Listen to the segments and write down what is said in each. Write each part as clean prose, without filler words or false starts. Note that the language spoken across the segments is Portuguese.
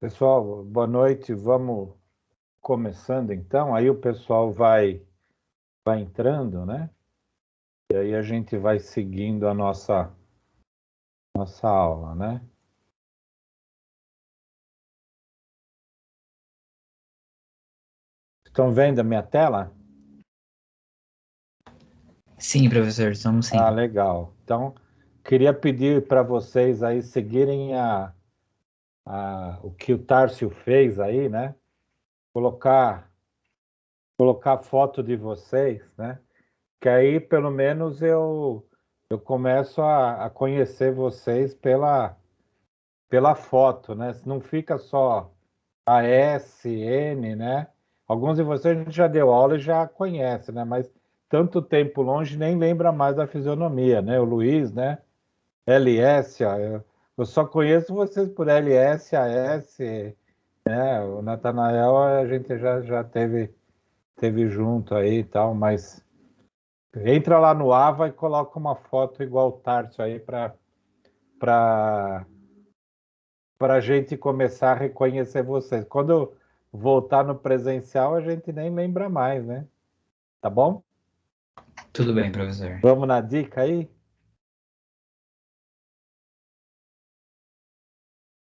Pessoal, boa noite. Vamos começando então. Aí o pessoal vai entrando, né? E aí a gente vai seguindo a nossa aula, né? Estão vendo a minha tela? Sim, professor, estamos Ah, sim. legal. Então, queria pedir para vocês aí seguirem o que o Tárcio fez aí, né? Colocar, colocar foto de vocês, né? Que aí pelo menos eu começo a conhecer vocês pela foto, né? Não fica só a S, N, né? Alguns de vocês a gente já deu aula e já conhece, né? Mas tanto tempo longe nem lembra mais da fisionomia, né? O Luiz, né? LS, ó, eu só conheço vocês por LS, AS, né? O Natanael a gente já teve junto aí e tal, mas entra lá no Ava e coloca uma foto igual o Tarso aí para para a gente começar a reconhecer vocês. Quando voltar no presencial, a gente nem lembra mais, né? Tá bom? Tudo bem, professor. Vamos na dica aí?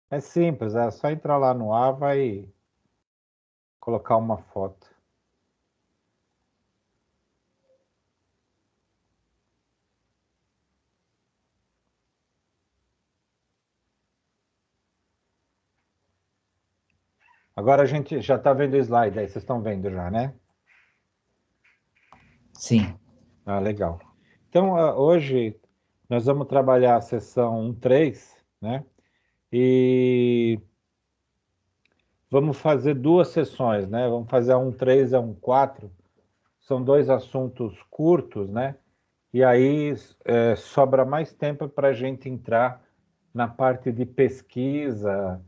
É simples, é só entrar lá no Ava e colocar uma foto. Agora a gente já está vendo o slide aí, vocês estão vendo já, né? Sim. Ah, legal. Então, hoje nós vamos trabalhar a sessão 1.3, né? E vamos fazer duas sessões, né? Vamos fazer a 1.3 e a 1.4. São dois assuntos curtos, né? E aí sobra mais tempo para a gente entrar na parte de pesquisa,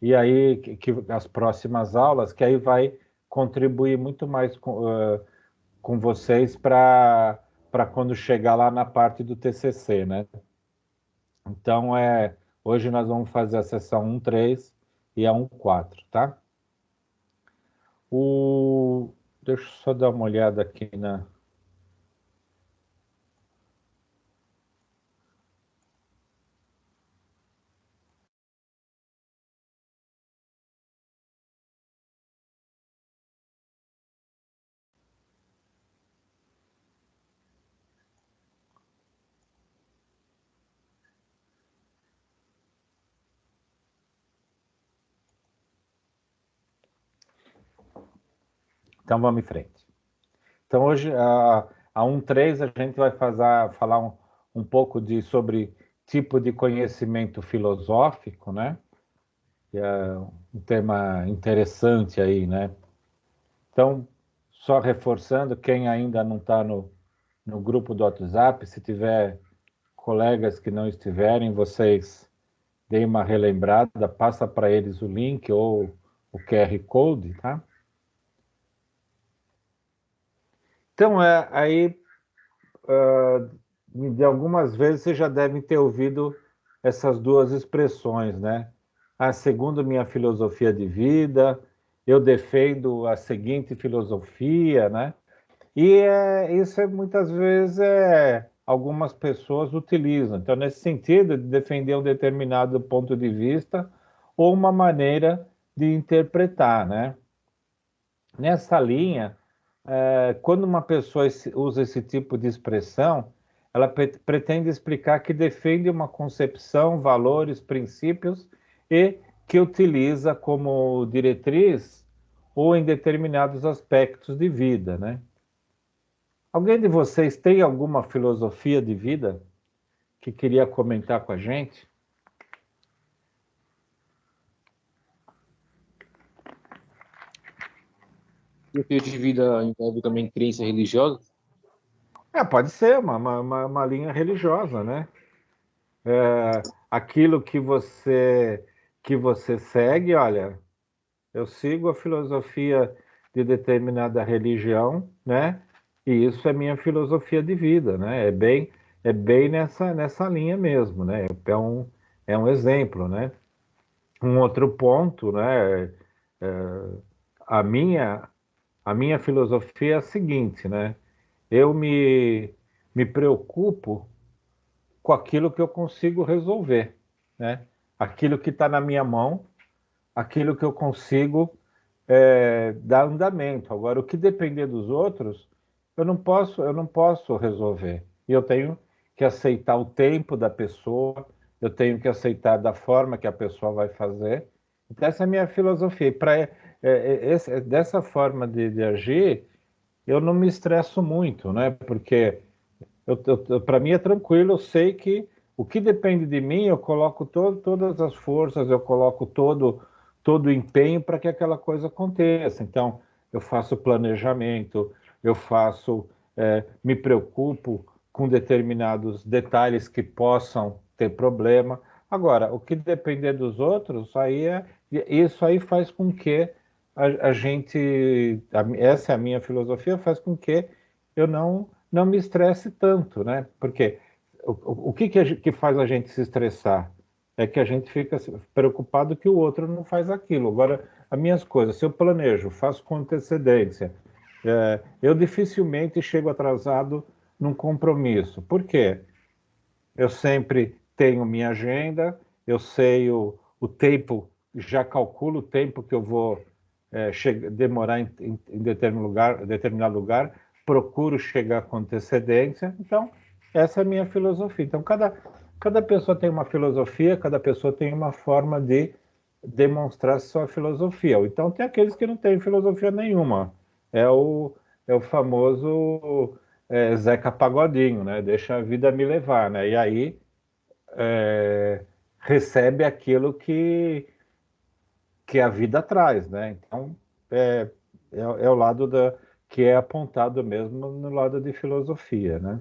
e aí que as próximas aulas, que aí vai contribuir muito mais com vocês para quando chegar lá na parte do TCC, né? Então, hoje nós vamos fazer a sessão 1.3 e a 1.4, tá? Deixa eu só dar uma olhada aqui na. Então, vamos em frente. Então, hoje, a 1.3, a gente vai falar um pouco sobre tipo de conhecimento filosófico, né? Que é um tema interessante aí, né? Então, só reforçando, quem ainda não está no grupo do WhatsApp, se tiver colegas que não estiverem, vocês deem uma relembrada, passa para eles o link ou o QR Code, tá? Então, aí de algumas vezes vocês já devem ter ouvido essas duas expressões, né? Segundo minha filosofia de vida, eu defendo a seguinte filosofia, né? E isso muitas vezes algumas pessoas utilizam. Então, nesse sentido, de defender um determinado ponto de vista ou uma maneira de interpretar, né? Nessa linha, quando uma pessoa usa esse tipo de expressão, ela pretende explicar que defende uma concepção, valores, princípios e que utiliza como diretriz ou em determinados aspectos de vida, né? Alguém de vocês tem alguma filosofia de vida que queria comentar com a gente? Filosofia de vida envolve também crença religiosa? Pode ser uma linha religiosa, né? Aquilo que você segue, olha, eu sigo a filosofia de determinada religião, né? E isso é minha filosofia de vida, né? É bem nessa linha mesmo, né? É um exemplo, né? Um outro ponto, né? A minha, a minha filosofia é a seguinte, né? Eu me preocupo com aquilo que eu consigo resolver, né? Aquilo que está na minha mão, aquilo que eu consigo dar andamento. Agora, o que depender dos outros, eu não posso resolver. E eu tenho que aceitar o tempo da pessoa, eu tenho que aceitar da forma que a pessoa vai fazer. Então, essa é a minha filosofia. Dessa forma de agir, eu não me estresso muito, né? Porque para mim é tranquilo, eu sei que o que depende de mim, eu coloco todas as forças, eu coloco todo o empenho para que aquela coisa aconteça. Então, eu faço planejamento, eu faço, me preocupo com determinados detalhes que possam ter problema. Agora, o que depender dos outros, isso aí faz com que a gente, essa é a minha filosofia, faz com que eu não me estresse tanto, né? Porque o que, que faz a gente se estressar? É que a gente fica preocupado que o outro não faz aquilo. Agora, as minhas coisas, se eu planejo, faço com antecedência, eu dificilmente chego atrasado num compromisso. Por quê? Eu sempre tenho minha agenda, eu sei o tempo, já calculo o tempo que eu vou demorar em determinado lugar, procuro chegar com antecedência. Então, essa é a minha filosofia. Então, cada pessoa tem uma filosofia, cada pessoa tem uma forma de demonstrar sua filosofia. Então, tem aqueles que não têm filosofia nenhuma. É o, é o famoso Zeca Pagodinho, né? Deixa a vida me levar, né? E aí recebe aquilo que a vida traz, né? Então, é, é o lado que é apontado mesmo no lado de filosofia, né?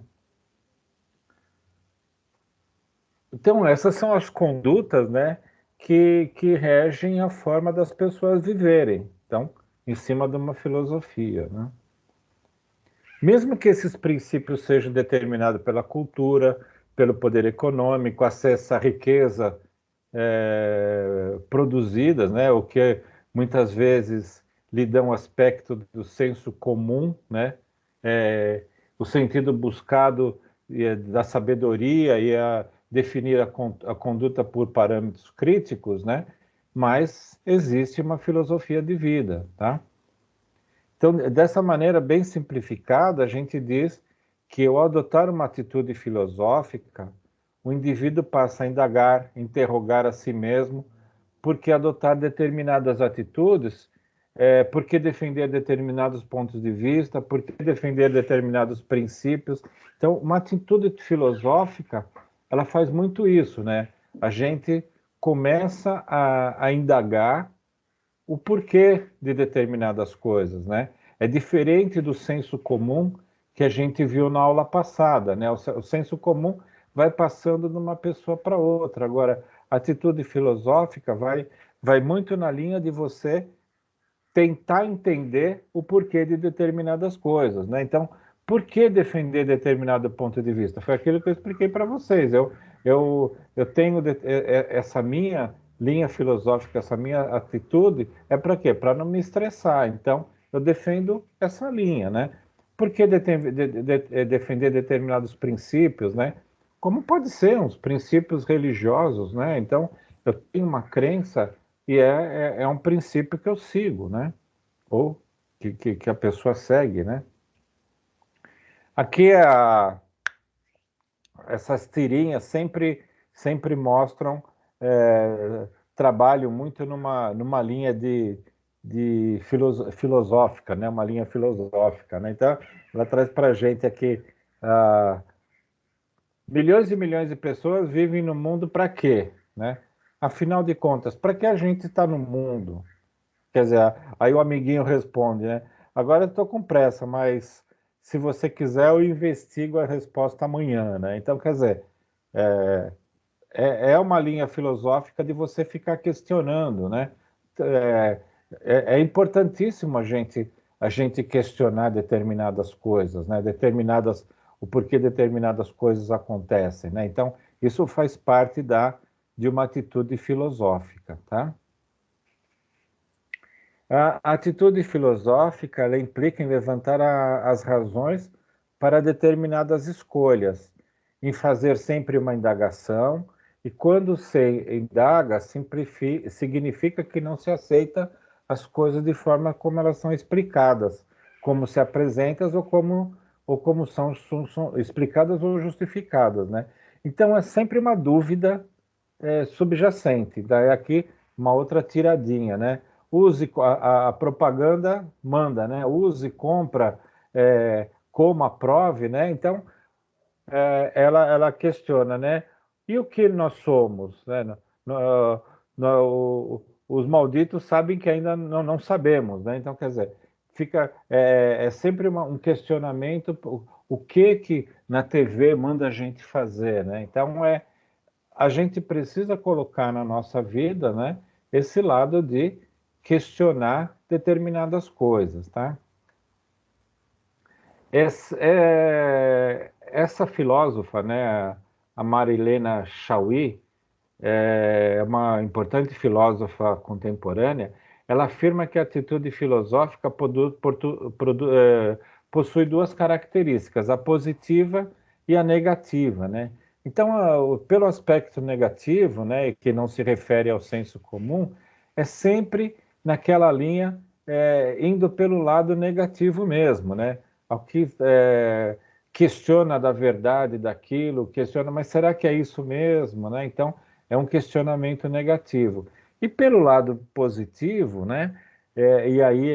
Então, essas são as condutas, né, que regem a forma das pessoas viverem. Então, em cima de uma filosofia, né? Mesmo que esses princípios sejam determinados pela cultura, pelo poder econômico, acesso à riqueza produzidas, né, o que muitas vezes lhe dão aspecto do senso comum, né, o sentido buscado da sabedoria e a definir a conduta por parâmetros críticos, né, mas existe uma filosofia de vida, tá? Então, dessa maneira bem simplificada, a gente diz que ao adotar uma atitude filosófica, o indivíduo passa a indagar, interrogar a si mesmo, por que adotar determinadas atitudes, por que defender determinados pontos de vista, por que defender determinados princípios. Então, uma atitude filosófica, ela faz muito isso, né? A gente começa a indagar o porquê de determinadas coisas, né? É diferente do senso comum que a gente viu na aula passada, né? O senso comum vai passando de uma pessoa para outra. Agora, a atitude filosófica vai muito na linha de você tentar entender o porquê de determinadas coisas, né? Então, por que defender determinado ponto de vista? Foi aquilo que eu expliquei para vocês. Eu tenho essa minha linha filosófica, essa minha atitude, é para quê? Para não me estressar. Então, eu defendo essa linha, né? Por que defender determinados princípios, né? Como pode ser uns princípios religiosos, né? Então, eu tenho uma crença e é um princípio que eu sigo, né? Ou que a pessoa segue, né? Aqui essas tirinhas sempre mostram trabalho muito numa linha de filosófica, né? Uma linha filosófica, né? Então, ela traz para a gente aqui milhões e milhões de pessoas vivem no mundo para quê, né? Afinal de contas, para que a gente está no mundo? Quer dizer, aí o amiguinho responde, né? Agora eu estou com pressa, mas se você quiser, eu investigo a resposta amanhã, né? Então, quer dizer, é uma linha filosófica de você ficar questionando, né? É, é importantíssimo a gente questionar determinadas coisas, né? O porquê determinadas coisas acontecem, né? Então, isso faz parte de uma atitude filosófica, tá? A atitude filosófica, ela implica em levantar as razões para determinadas escolhas, em fazer sempre uma indagação, e quando se indaga, significa que não se aceita as coisas de forma como elas são explicadas, como se apresentam ou como são explicadas ou justificadas, né? Então é sempre uma dúvida subjacente. Daí aqui uma outra tiradinha, né? Use a propaganda manda, né? Use, compra, coma, prove, né? Então ela questiona, né? E o que nós somos, né? Os malditos sabem que ainda não sabemos, né? Então quer dizer, fica sempre um questionamento o que na TV manda a gente fazer, né? Então a gente precisa colocar na nossa vida, né, esse lado de questionar determinadas coisas, tá? Essa filósofa, né, a Marilena Chauí, é uma importante filósofa contemporânea. Ela afirma que a atitude filosófica possui duas características, a positiva e a negativa, né? Então, pelo aspecto negativo, né, que não se refere ao senso comum, é sempre naquela linha, indo pelo lado negativo mesmo, né? Ao que questiona da verdade daquilo, questiona, mas será que é isso mesmo, né? Então, é um questionamento negativo. E pelo lado positivo, né? E aí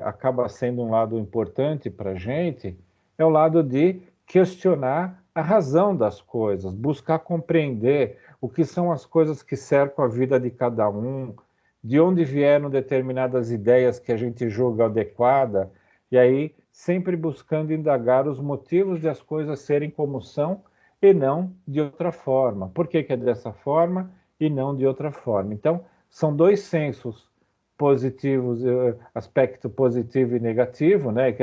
acaba sendo um lado importante para a gente, é o lado de questionar a razão das coisas, buscar compreender o que são as coisas que cercam a vida de cada um, de onde vieram determinadas ideias que a gente julga adequada, e aí sempre buscando indagar os motivos de as coisas serem como são e não de outra forma. Por que é dessa forma e não de outra forma? Então, são dois sensos positivos, aspecto positivo e negativo, né?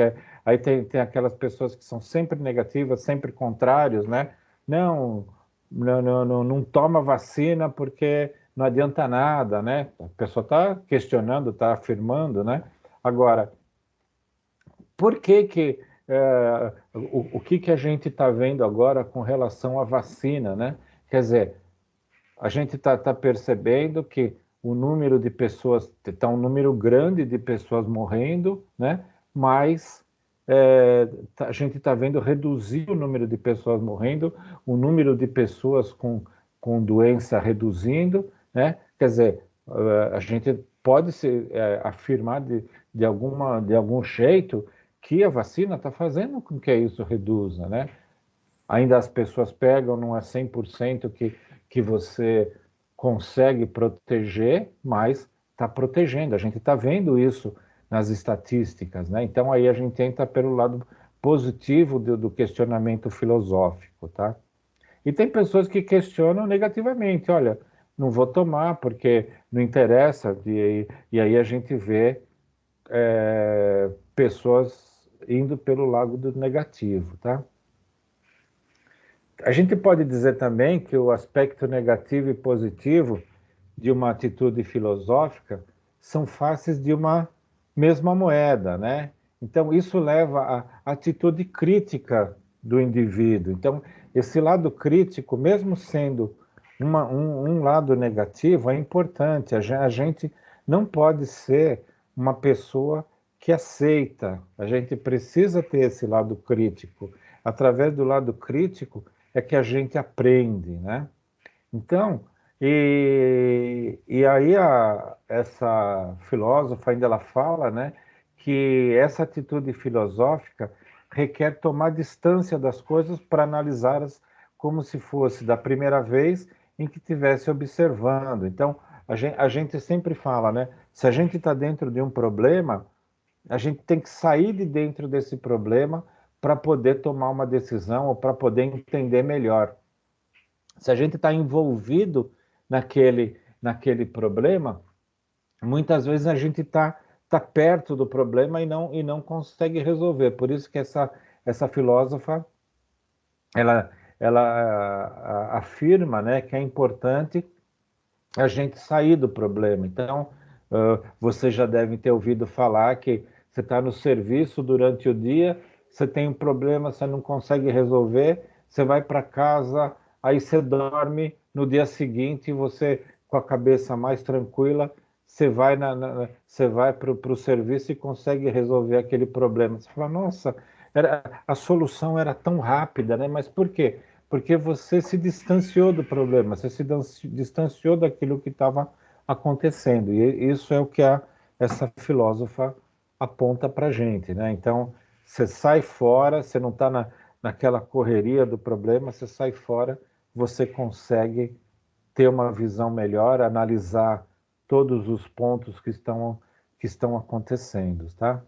Aí tem aquelas pessoas que são sempre negativas, sempre contrários, né? Não toma vacina porque não adianta nada, né? A pessoa está questionando, está afirmando, né? Agora, por que o que a gente está vendo agora com relação à vacina, né? Quer dizer, a gente está percebendo que o número de pessoas, está um número grande de pessoas morrendo, né? Mas a gente está vendo reduzir o número de pessoas morrendo, o número de pessoas com doença reduzindo, né? Quer dizer, a gente pode afirmar de algum jeito que a vacina está fazendo com que isso reduza, né? Ainda as pessoas pegam, não é 100% que você consegue proteger, mas está protegendo. A gente está vendo isso nas estatísticas, né? Então aí a gente entra pelo lado positivo do questionamento filosófico, tá? E tem pessoas que questionam negativamente, olha, não vou tomar porque não interessa, e aí a gente vê pessoas indo pelo lado do negativo, tá? A gente pode dizer também que o aspecto negativo e positivo de uma atitude filosófica são faces de uma mesma moeda, né? Então, isso leva à atitude crítica do indivíduo. Então, esse lado crítico, mesmo sendo um lado negativo, é importante. A gente não pode ser uma pessoa que aceita. A gente precisa ter esse lado crítico. Através do lado crítico é que a gente aprende, né? Então, e aí essa filósofa ainda ela fala, né, que essa atitude filosófica requer tomar distância das coisas para analisá-las como se fosse da primeira vez em que estivesse observando. Então, a gente sempre fala, né, se a gente está dentro de um problema, a gente tem que sair de dentro desse problema para poder tomar uma decisão ou para poder entender melhor. Se a gente está envolvido naquele problema, muitas vezes a gente tá perto do problema e não consegue resolver. Por isso que essa filósofa, afirma, né, que é importante a gente sair do problema. Então, você já deve ter ouvido falar que você está no serviço durante o dia, você tem um problema, você não consegue resolver, você vai para casa, aí você dorme, no dia seguinte você, com a cabeça mais tranquila, você vai, você vai para o serviço e consegue resolver aquele problema. Você fala, nossa, a solução era tão rápida, né? Mas por quê? Porque você se distanciou do problema, você se distanciou daquilo que estava acontecendo. E isso é o que essa filósofa aponta para a gente, né? Então, você sai fora, você não está naquela correria do problema, você sai fora, você consegue ter uma visão melhor, analisar todos os pontos que estão acontecendo, tá?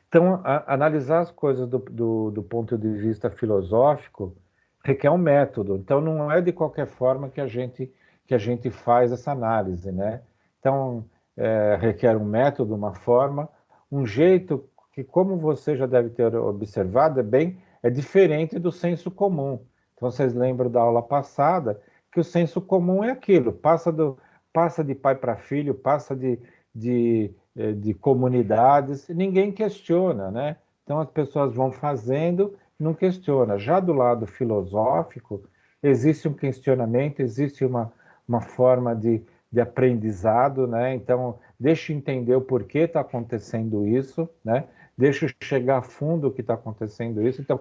Então, analisar as coisas do ponto de vista filosófico requer um método. Então, não é de qualquer forma que a gente faz essa análise, né? Então, requer um método, uma forma, um jeito que, como você já deve ter observado, é diferente do senso comum. Então, vocês lembram da aula passada que o senso comum é aquilo, passa de pai para filho, passa de comunidades, ninguém questiona, né? Então as pessoas vão fazendo, não questiona. Já do lado filosófico, existe um questionamento, existe uma forma de aprendizado, né? Então, deixa eu entender o porquê está acontecendo isso, né? Deixa eu chegar a fundo o que está acontecendo isso. Então,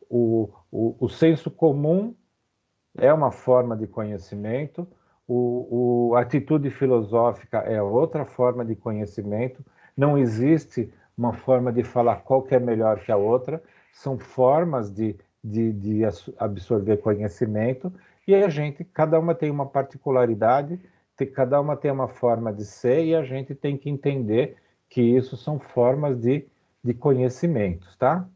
o senso comum é uma forma de conhecimento, a atitude filosófica é outra forma de conhecimento, não existe uma forma de falar qual que é melhor que a outra, são formas de absorver conhecimento, e a gente, cada uma tem uma particularidade, cada uma tem uma forma de ser, e a gente tem que entender que isso são formas de conhecimentos, tá?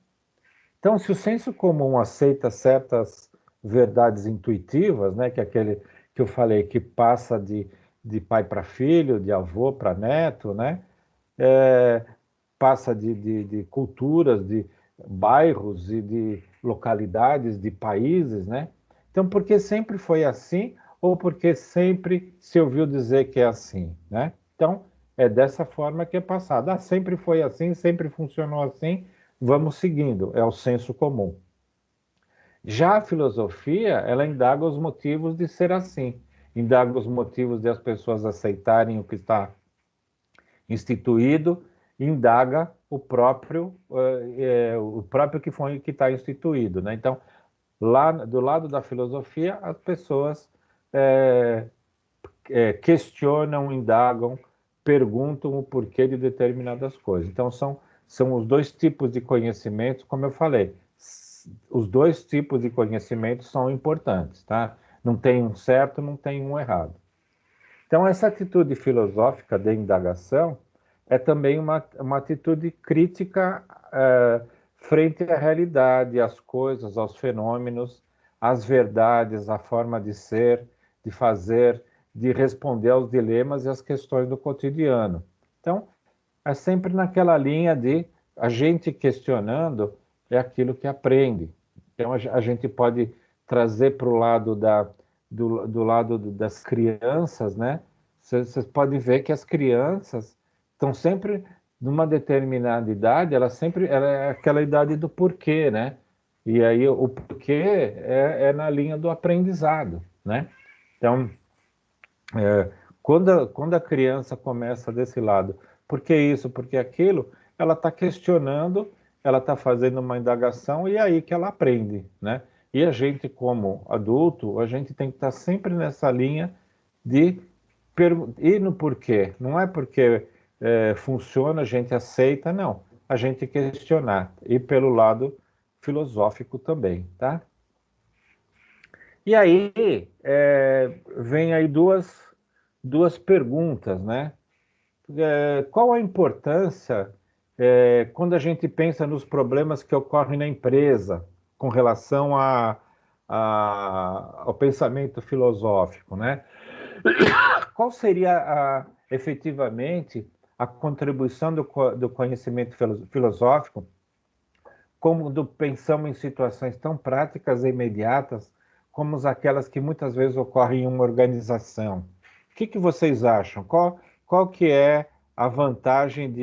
Então, se o senso comum aceita certas verdades intuitivas, né, que é aquele que eu falei que passa de pai para filho, de avô para neto, né, é, passa de culturas, de bairros e de localidades, de países, né? Então, porque sempre foi assim ou porque sempre se ouviu dizer que é assim, né? Então, é dessa forma que é passado. Ah, sempre foi assim, sempre funcionou assim, vamos seguindo, é o senso comum. Já a filosofia, ela indaga os motivos de ser assim, indaga os motivos de as pessoas aceitarem o que está instituído, indaga o próprio que está instituído, né? Então, lá do lado da filosofia, as pessoas questionam, indagam, perguntam o porquê de determinadas coisas. Então, são os dois tipos de conhecimentos, como eu falei. Os dois tipos de conhecimento são importantes, tá? Não tem um certo, não tem um errado. Então, essa atitude filosófica de indagação é também uma atitude crítica frente à realidade, às coisas, aos fenômenos, às verdades, à forma de ser, de fazer, de responder aos dilemas e às questões do cotidiano. Então, é sempre naquela linha de a gente questionando é aquilo que aprende. Então, a gente pode trazer para o lado do lado das crianças, né? Vocês podem ver que as crianças estão sempre numa determinada idade, ela é aquela idade do porquê, né? E aí o porquê é na linha do aprendizado, né? Então, quando a criança começa desse lado, por que isso, por que aquilo, ela está questionando, ela está fazendo uma indagação e é aí que ela aprende, né? E a gente, como adulto, a gente tem que estar sempre nessa linha de ir no porquê. Não é porque funciona, a gente aceita, não. A gente questionar. E pelo lado filosófico também, tá? E aí, vem aí duas perguntas, né? Qual a importância quando a gente pensa nos problemas que ocorrem na empresa com relação ao pensamento filosófico, né? Qual seria efetivamente a contribuição do conhecimento filosófico quando pensamos em situações tão práticas e imediatas como aquelas que muitas vezes ocorrem em uma organização. O que vocês acham? Qual que é a vantagem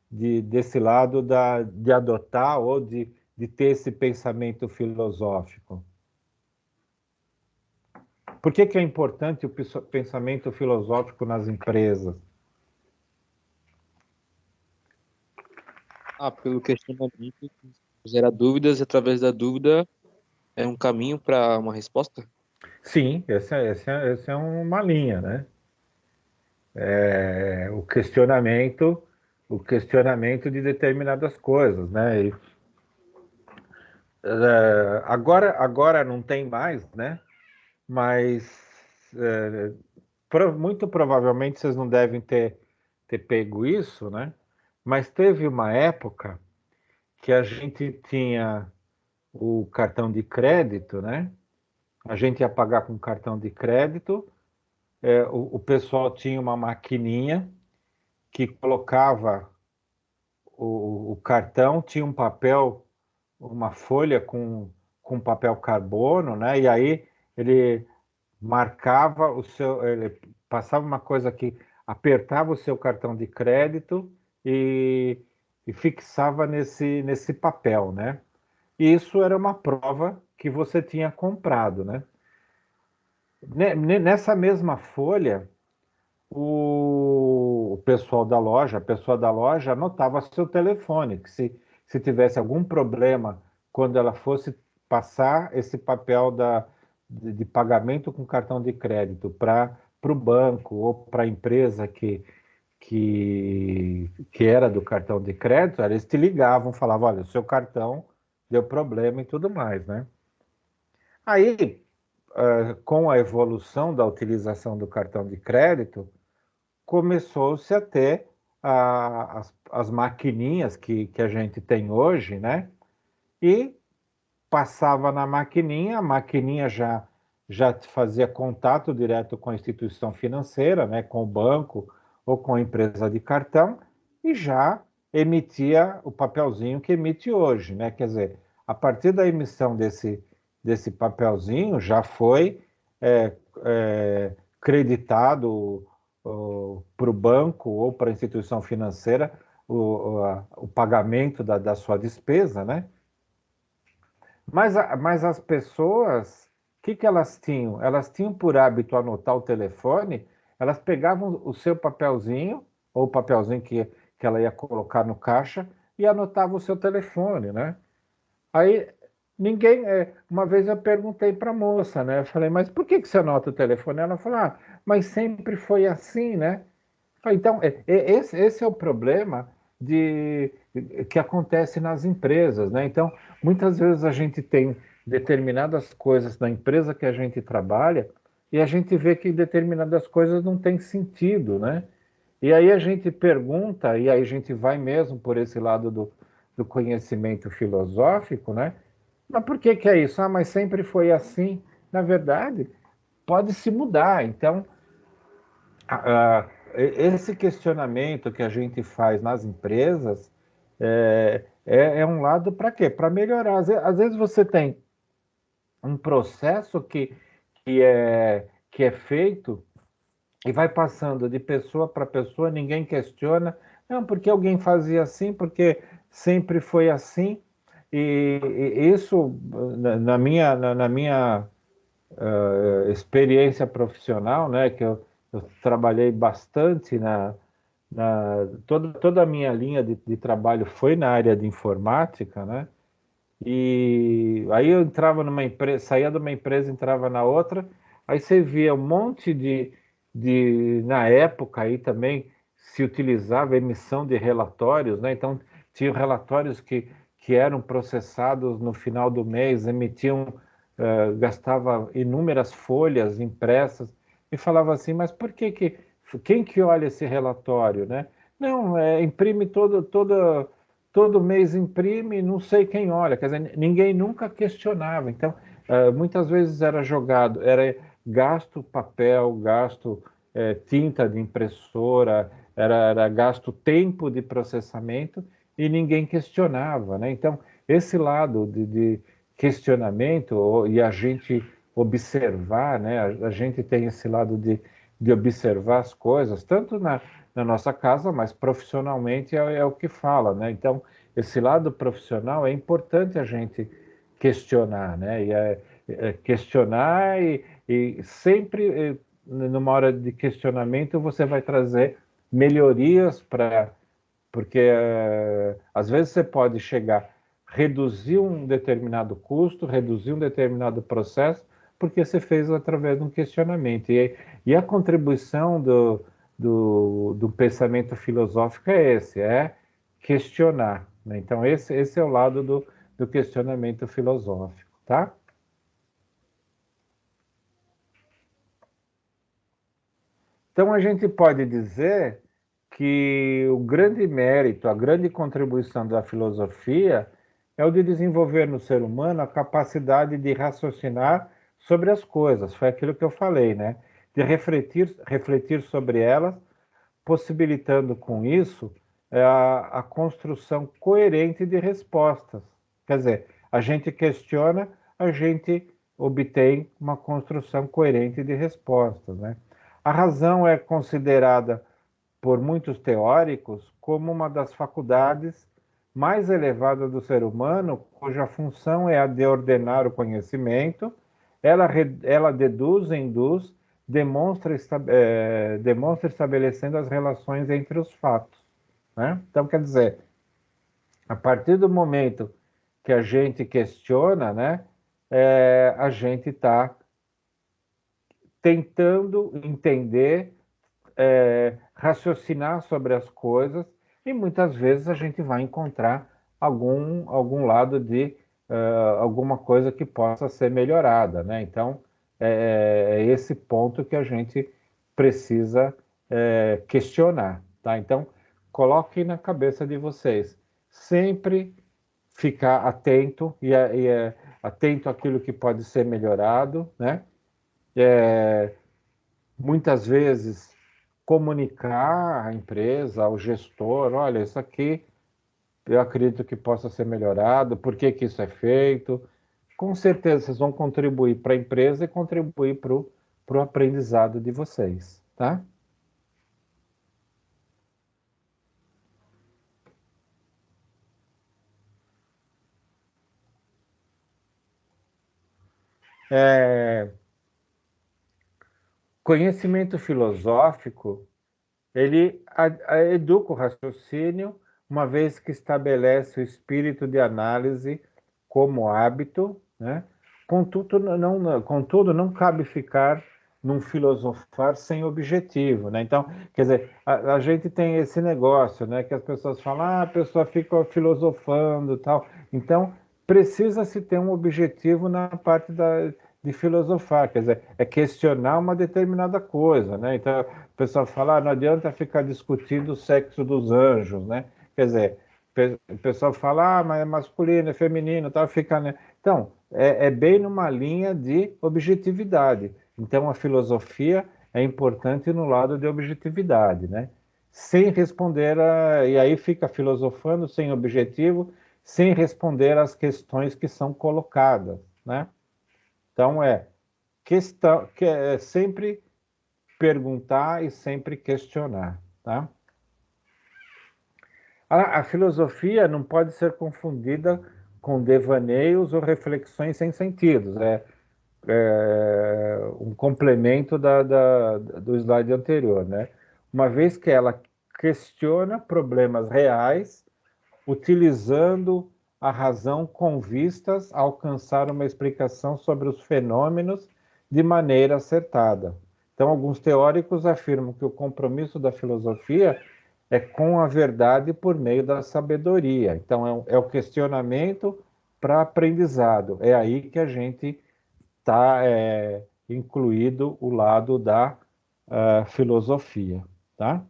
desse lado de adotar ou de ter esse pensamento filosófico? Por que é importante o pensamento filosófico nas empresas? Pelo questionamento, gera dúvidas e através da dúvida é um caminho para uma resposta? Sim, essa é uma linha, né? O questionamento de determinadas coisas, né? Agora não tem mais, né? Mas muito provavelmente vocês não devem ter pego isso, né? Mas teve uma época que a gente tinha o cartão de crédito, né? A gente ia pagar com cartão de crédito, o pessoal tinha uma maquininha que colocava o cartão, tinha um papel, uma folha com papel carbono, né? E aí ele marcava ele passava uma coisa que apertava o seu cartão de crédito e fixava nesse papel, né? E isso era uma prova que você tinha comprado, né? Nessa mesma folha, o pessoal da loja, a pessoa da loja anotava seu telefone, que se tivesse algum problema quando ela fosse passar esse papel de pagamento com cartão de crédito para o banco ou para a empresa que era do cartão de crédito, eles te ligavam, falavam, olha, o seu cartão deu problema e tudo mais, né? Aí, com a evolução da utilização do cartão de crédito, começou-se a ter as maquininhas que a gente tem hoje, né? E passava na maquininha, a maquininha já fazia contato direto com a instituição financeira, né? Com o banco ou com a empresa de cartão e já emitia o papelzinho que emite hoje, né? Quer dizer, a partir da emissão desse papelzinho já foi é, creditado para o banco ou para a instituição financeira o pagamento da sua despesa, né? Mas as pessoas, o que elas tinham? Elas tinham por hábito anotar o telefone, elas pegavam o seu papelzinho, ou o papelzinho que ela ia colocar no caixa, e anotavam o seu telefone, né? Aí ninguém. Uma vez eu perguntei para a moça, né? Eu falei, mas por que você anota o telefone? Ela falou, mas sempre foi assim, né? Então, esse é o problema que acontece nas empresas, né? Então, muitas vezes a gente tem determinadas coisas na empresa que a gente trabalha e a gente vê que determinadas coisas não têm sentido, né? E aí a gente pergunta, e aí a gente vai mesmo por esse lado do conhecimento filosófico, né? Mas por que é isso? Mas sempre foi assim. Na verdade, pode se mudar. Então, esse questionamento que a gente faz nas empresas é um lado para quê? Para melhorar. Às vezes você tem um processo que é feito e vai passando de pessoa para pessoa, ninguém questiona. Não, porque alguém fazia assim, porque sempre foi assim. E isso, na minha experiência profissional, né, que eu trabalhei bastante toda a minha linha de trabalho foi na área de informática, né? E aí eu entrava numa empresa, saía de uma empresa, entrava na outra, aí você via um monte na época aí também se utilizava emissão de relatórios, né? Então tinham relatórios que eram processados no final do mês, emitiam, gastava inúmeras folhas impressas e falava assim, mas por que quem que olha esse relatório, né? Não, imprime todo mês imprime, não sei quem olha, quer dizer, ninguém nunca questionava. Então, muitas vezes era jogado, era gasto papel, gasto tinta de impressora, era gasto tempo de processamento e ninguém questionava, né? Então, esse lado de questionamento e a gente observar, né? A gente tem esse lado de observar as coisas, tanto na nossa casa, mas profissionalmente é o que fala, né? Então, esse lado profissional é importante a gente questionar, né? Questionar e sempre, numa hora de questionamento, você vai trazer melhorias para porque às vezes você pode chegar, reduzir um determinado custo, reduzir um determinado processo, porque você fez através de um questionamento. E a contribuição do pensamento filosófico é esse, é questionar, né? Então, esse é o lado do questionamento filosófico, tá? Então, a gente pode dizer que o grande mérito, a grande contribuição da filosofia é o de desenvolver no ser humano a capacidade de raciocinar sobre as coisas. Foi aquilo que eu falei, né? De refletir sobre elas, possibilitando com isso a construção coerente de respostas. Quer dizer, a gente questiona, a gente obtém uma construção coerente de respostas, né? A razão é considerada por muitos teóricos como uma das faculdades mais elevadas do ser humano, cuja função é a de ordenar o conhecimento. Ela deduz, induz, demonstra estabelecendo as relações entre os fatos, né? Então, quer dizer, a partir do momento que a gente questiona, né, a gente está tentando entender, raciocinar sobre as coisas, e muitas vezes a gente vai encontrar algum lado de alguma coisa que possa ser melhorada, né? Então, é esse ponto que a gente precisa questionar, tá? Então, coloque na cabeça de vocês, sempre ficar atento atento àquilo que pode ser melhorado, né? Muitas vezes comunicar à empresa, ao gestor, olha, isso aqui eu acredito que possa ser melhorado, por que que isso é feito? Com certeza vocês vão contribuir para a empresa e contribuir para o aprendizado de vocês, tá? É, conhecimento filosófico, ele educa o raciocínio, uma vez que estabelece o espírito de análise como hábito, né? Contudo, não cabe ficar num filosofar sem objetivo, né? Então, quer dizer, a gente tem esse negócio, né? Que as pessoas falam, a pessoa fica filosofando, tal. Então, precisa se ter um objetivo na parte de filosofar, quer dizer, é questionar uma determinada coisa, né? Então, o pessoal fala, não adianta ficar discutindo o sexo dos anjos, né? Quer dizer, o pessoal fala, mas é masculino, é feminino, tal, fica, né? Então, é bem numa linha de objetividade. Então, a filosofia é importante no lado de objetividade, né? Sem responder e aí fica filosofando sem objetivo, sem responder às questões que são colocadas, né? Então, é sempre perguntar e sempre questionar, tá? A filosofia não pode ser confundida com devaneios ou reflexões sem sentidos. É um complemento do slide anterior, né? Uma vez que ela questiona problemas reais, utilizando a razão com vistas a alcançar uma explicação sobre os fenômenos de maneira acertada. Então, alguns teóricos afirmam que o compromisso da filosofia é com a verdade por meio da sabedoria. Então, é o questionamento para aprendizado. É aí que a gente está incluído o lado da filosofia, tá?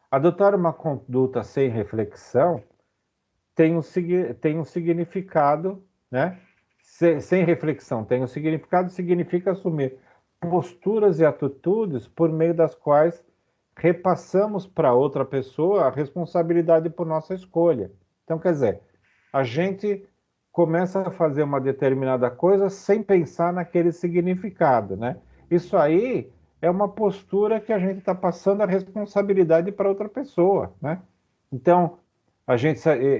Adotar uma conduta sem reflexão tem um significado, né? Sem reflexão, tem um significado, significa assumir posturas e atitudes por meio das quais repassamos para outra pessoa a responsabilidade por nossa escolha. Então, quer dizer, a gente começa a fazer uma determinada coisa sem pensar naquele significado, né? Isso aí é uma postura que a gente está passando a responsabilidade para outra pessoa, né? Então,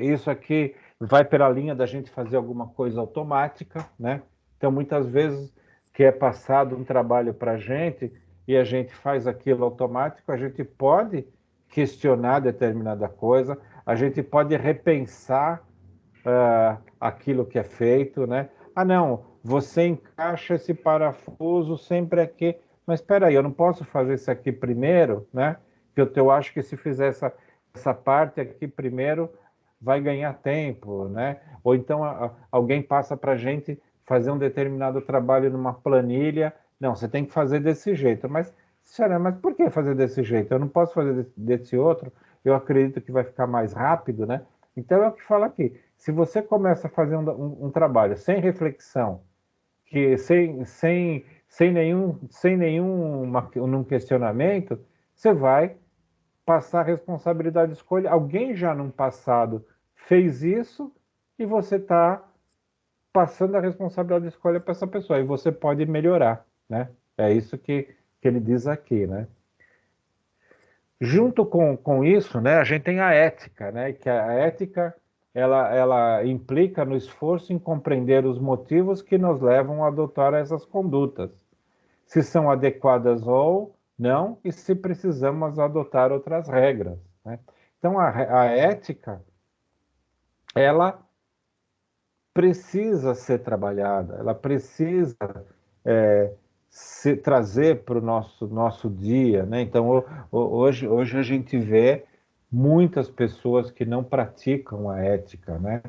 isso aqui vai pela linha da gente fazer alguma coisa automática, né? Então, muitas vezes que é passado um trabalho para a gente e a gente faz aquilo automático, a gente pode questionar determinada coisa, a gente pode repensar aquilo que é feito, né? Ah, não, você encaixa esse parafuso sempre aqui, mas espera aí, eu não posso fazer isso aqui primeiro, né? Porque eu acho que se fizer essa parte aqui primeiro, vai ganhar tempo, né? Ou então alguém passa para a gente fazer um determinado trabalho numa planilha, não, você tem que fazer desse jeito, mas, sério, mas por que fazer desse jeito? Eu não posso fazer desse outro, eu acredito que vai ficar mais rápido, né? Então é o que fala aqui. Se você começa a fazer um trabalho sem reflexão, que sem nenhum questionamento, você vai passar a responsabilidade de escolha. Alguém já no passado fez isso e você está passando a responsabilidade de escolha para essa pessoa. E você pode melhorar, né? É isso que ele diz aqui, né? Junto com isso, né, a gente tem a ética, né, que a ética ela implica no esforço em compreender os motivos que nos levam a adotar essas condutas, se são adequadas ou não, e se precisamos adotar outras regras, né? Então, a ética, ela precisa ser trabalhada, ela precisa se trazer para o nosso dia, né? Então, hoje a gente vê muitas pessoas que não praticam a ética, né?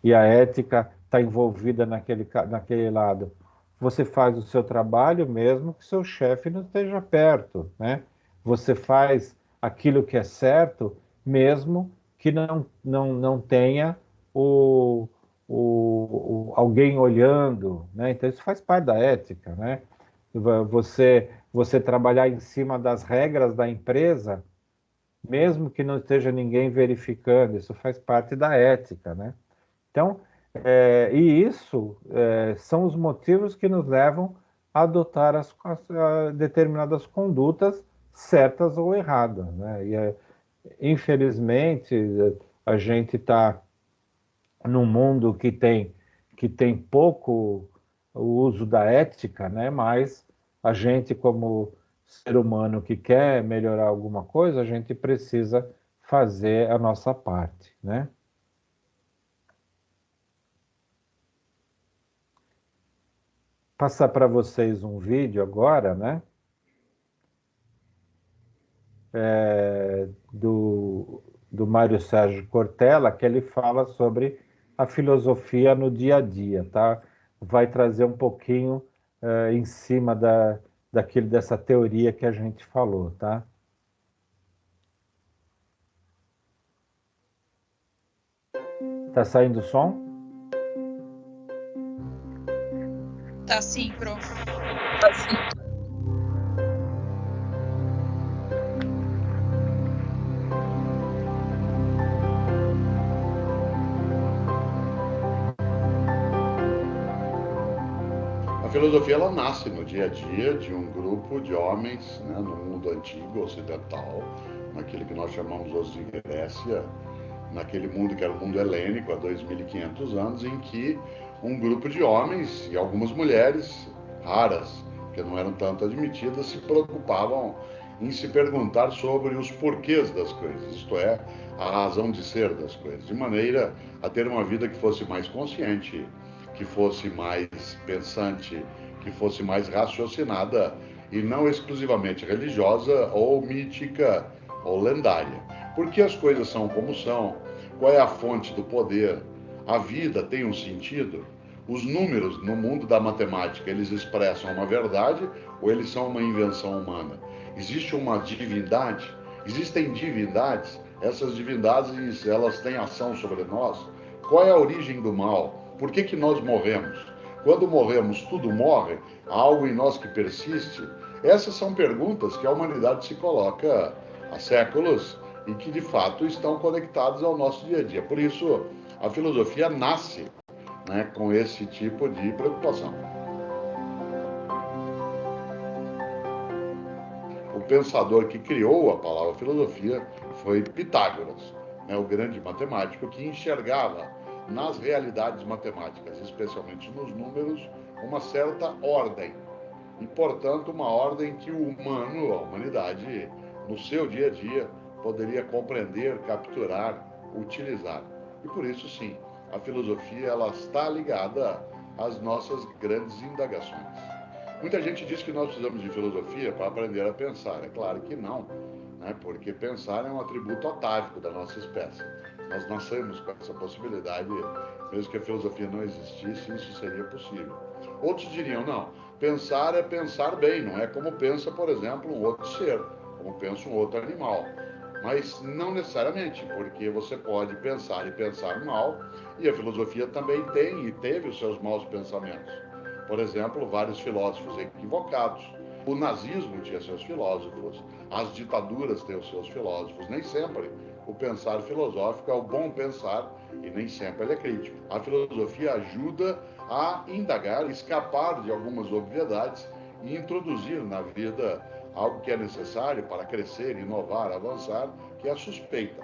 E a ética está envolvida naquele lado. Você faz o seu trabalho mesmo que seu chefe não esteja perto, né? Você faz aquilo que é certo mesmo que não tenha o, alguém olhando, né? Então isso faz parte da ética, né? Você trabalhar em cima das regras da empresa, mesmo que não esteja ninguém verificando, isso faz parte da ética, né? Então, e isso são os motivos que nos levam a adotar a determinadas condutas certas ou erradas, né? Infelizmente, a gente está num mundo que tem pouco o uso da ética, né? Mas a gente, como ser humano que quer melhorar alguma coisa, a gente precisa fazer a nossa parte, né? Passar para vocês um vídeo agora, né? Do Mário Sérgio Cortella, que ele fala sobre a filosofia no dia a dia, tá? Vai trazer um pouquinho em cima dessa teoria que a gente falou, tá? Tá saindo o som? Tá sim, prof. A filosofia ela nasce no dia a dia de um grupo de homens, né, no mundo antigo ocidental, naquele que nós chamamos hoje de Grécia, naquele mundo que era o mundo helênico há 2.500 anos, em que um grupo de homens e algumas mulheres, raras, que não eram tanto admitidas, se preocupavam em se perguntar sobre os porquês das coisas, isto é, a razão de ser das coisas, de maneira a ter uma vida que fosse mais consciente, que fosse mais pensante, que fosse mais raciocinada e não exclusivamente religiosa ou mítica ou lendária. Por que as coisas são como são? Qual é a fonte do poder? A vida tem um sentido? Os números no mundo da matemática, eles expressam uma verdade ou eles são uma invenção humana? Existe uma divindade? Existem divindades? Essas divindades, elas têm ação sobre nós? Qual é a origem do mal? Por que nós morremos? Quando morremos, tudo morre? Há algo em nós que persiste? Essas são perguntas que a humanidade se coloca há séculos e que, de fato, estão conectadas ao nosso dia a dia. Por isso, a filosofia nasce, né, com esse tipo de preocupação. O pensador que criou a palavra filosofia foi Pitágoras, né, o grande matemático que enxergava nas realidades matemáticas, especialmente nos números, uma certa ordem. E, portanto, uma ordem que o humano, a humanidade, no seu dia a dia, poderia compreender, capturar, utilizar. E por isso, sim, a filosofia ela está ligada às nossas grandes indagações. Muita gente diz que nós precisamos de filosofia para aprender a pensar. É claro que não, né? Porque pensar é um atributo atávico da nossa espécie. Nós nascemos com essa possibilidade, mesmo que a filosofia não existisse, isso seria possível. Outros diriam, não, pensar é pensar bem, não é como pensa, por exemplo, um outro ser, como pensa um outro animal. Mas não necessariamente, porque você pode pensar e pensar mal, e a filosofia também tem e teve os seus maus pensamentos. Por exemplo, vários filósofos equivocados. O nazismo tinha seus filósofos, as ditaduras têm os seus filósofos. Nem sempre o pensar filosófico é o bom pensar e nem sempre ele é crítico. A filosofia ajuda a indagar, escapar de algumas obviedades e introduzir na vida algo que é necessário para crescer, inovar, avançar, que é a suspeita.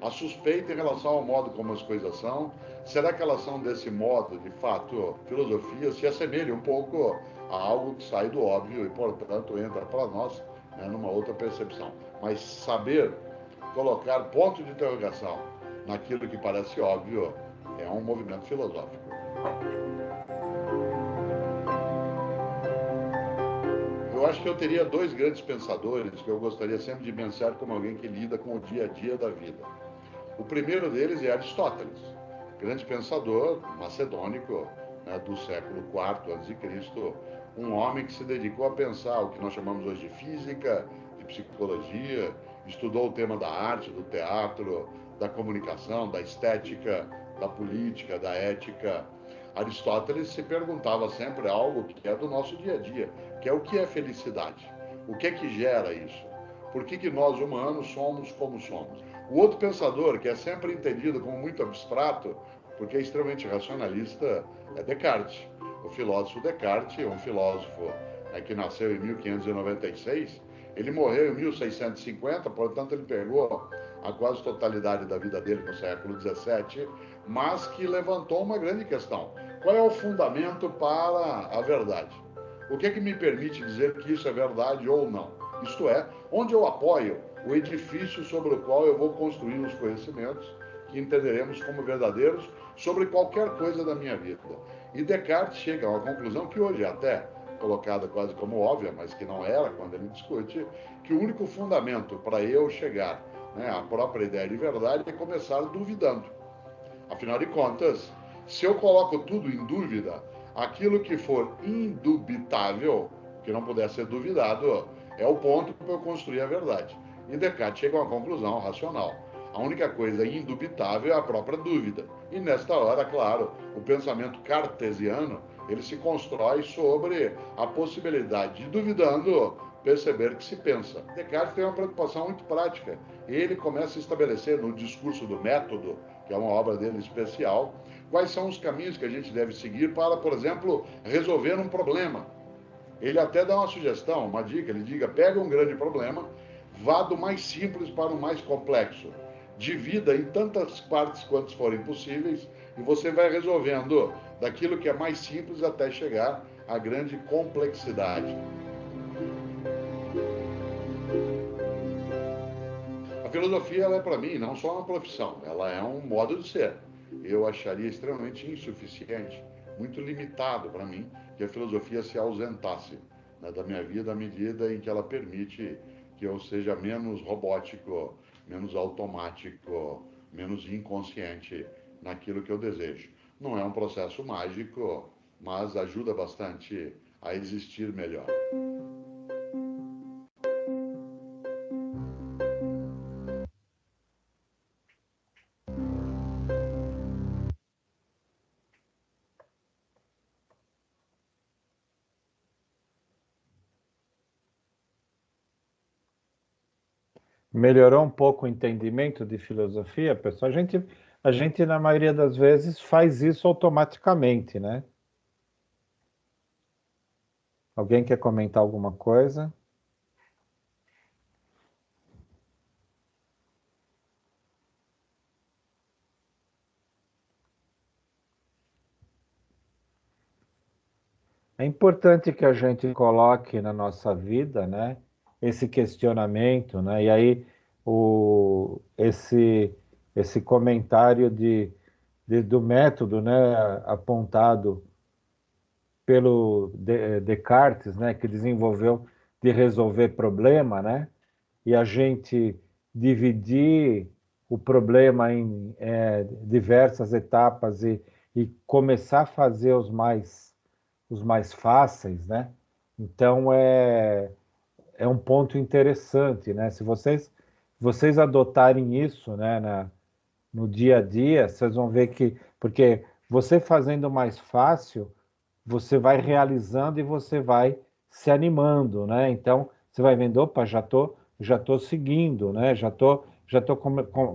A suspeita em relação ao modo como as coisas são, será que elas são desse modo, de fato, filosofia se assemelha um pouco a algo que sai do óbvio e, portanto, entra para nós, né, numa outra percepção. Mas saber colocar ponto de interrogação naquilo que parece óbvio é um movimento filosófico. Eu acho que eu teria dois grandes pensadores que eu gostaria sempre de mencionar como alguém que lida com o dia a dia da vida. O primeiro deles é Aristóteles, grande pensador macedônico, né, do século IV a.C., um homem que se dedicou a pensar o que nós chamamos hoje de física, de psicologia, estudou o tema da arte, do teatro, da comunicação, da estética, da política, da ética. Aristóteles se perguntava sempre algo que é do nosso dia a dia, que é o que é felicidade? O que é que gera isso? Por que nós humanos somos como somos? O outro pensador, que é sempre entendido como muito abstrato, porque é extremamente racionalista, é Descartes. O filósofo Descartes, um filósofo que nasceu em 1596, ele morreu em 1650, portanto ele pegou a quase totalidade da vida dele no século XVII, mas que levantou uma grande questão. Qual é o fundamento para a verdade? O que é que me permite dizer que isso é verdade ou não? Isto é, onde eu apoio o edifício sobre o qual eu vou construir os conhecimentos que entenderemos como verdadeiros sobre qualquer coisa da minha vida. E Descartes chega a uma conclusão que hoje é até colocada quase como óbvia, mas que não era quando ele discute, que o único fundamento para eu chegar, né, à própria ideia de verdade é começar duvidando. Afinal de contas, se eu coloco tudo em dúvida, aquilo que for indubitável, que não puder ser duvidado, é o ponto para eu construir a verdade. E Descartes chega a uma conclusão racional. A única coisa indubitável é a própria dúvida. E nesta hora, claro, o pensamento cartesiano, ele se constrói sobre a possibilidade de, duvidando, perceber que se pensa. Descartes tem uma preocupação muito prática. Ele começa a estabelecer no discurso do método, que é uma obra dele especial, quais são os caminhos que a gente deve seguir para, por exemplo, resolver um problema. Ele até dá uma sugestão, uma dica, ele diga, pega um grande problema, vá do mais simples para o mais complexo. Divida em tantas partes quantas forem possíveis e você vai resolvendo daquilo que é mais simples até chegar à grande complexidade. A filosofia, ela é para mim não só uma profissão, ela é um modo de ser. Eu acharia extremamente insuficiente, muito limitado para mim, que a filosofia se ausentasse, né, da minha vida à medida em que ela permite que eu seja menos robótico, menos automático, menos inconsciente naquilo que eu desejo. Não é um processo mágico, mas ajuda bastante a existir melhor. Melhorou um pouco o entendimento de filosofia, pessoal? A gente, na maioria das vezes, faz isso automaticamente, né? Alguém quer comentar alguma coisa? É importante que a gente coloque na nossa vida, né, esse questionamento, né? E aí esse comentário do método, né, apontado pelo Descartes, né, que desenvolveu de resolver problema, né? E a gente dividir o problema em diversas etapas e começar a fazer os mais fáceis, né? Então é um ponto interessante, né? Se vocês adotarem isso, né, no dia a dia, vocês vão ver que porque você fazendo mais fácil, você vai realizando e você vai se animando, né? Então você vai vendo, opa, já tô seguindo, né? Já tô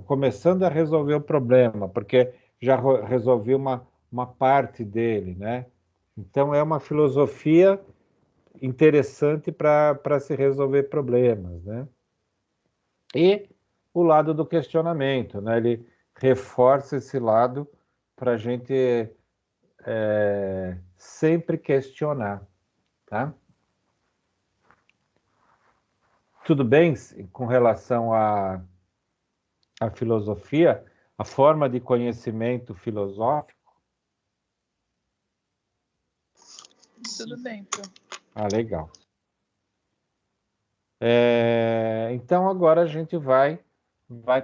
começando a resolver o problema, porque já resolvi uma parte dele, né? Então é uma filosofia interessante para se resolver problemas, né? E o lado do questionamento, né? Ele reforça esse lado para a gente sempre questionar, tá? Tudo bem com relação à filosofia, a forma de conhecimento filosófico? Tudo bem, Pro. Ah, legal. Então agora a gente vai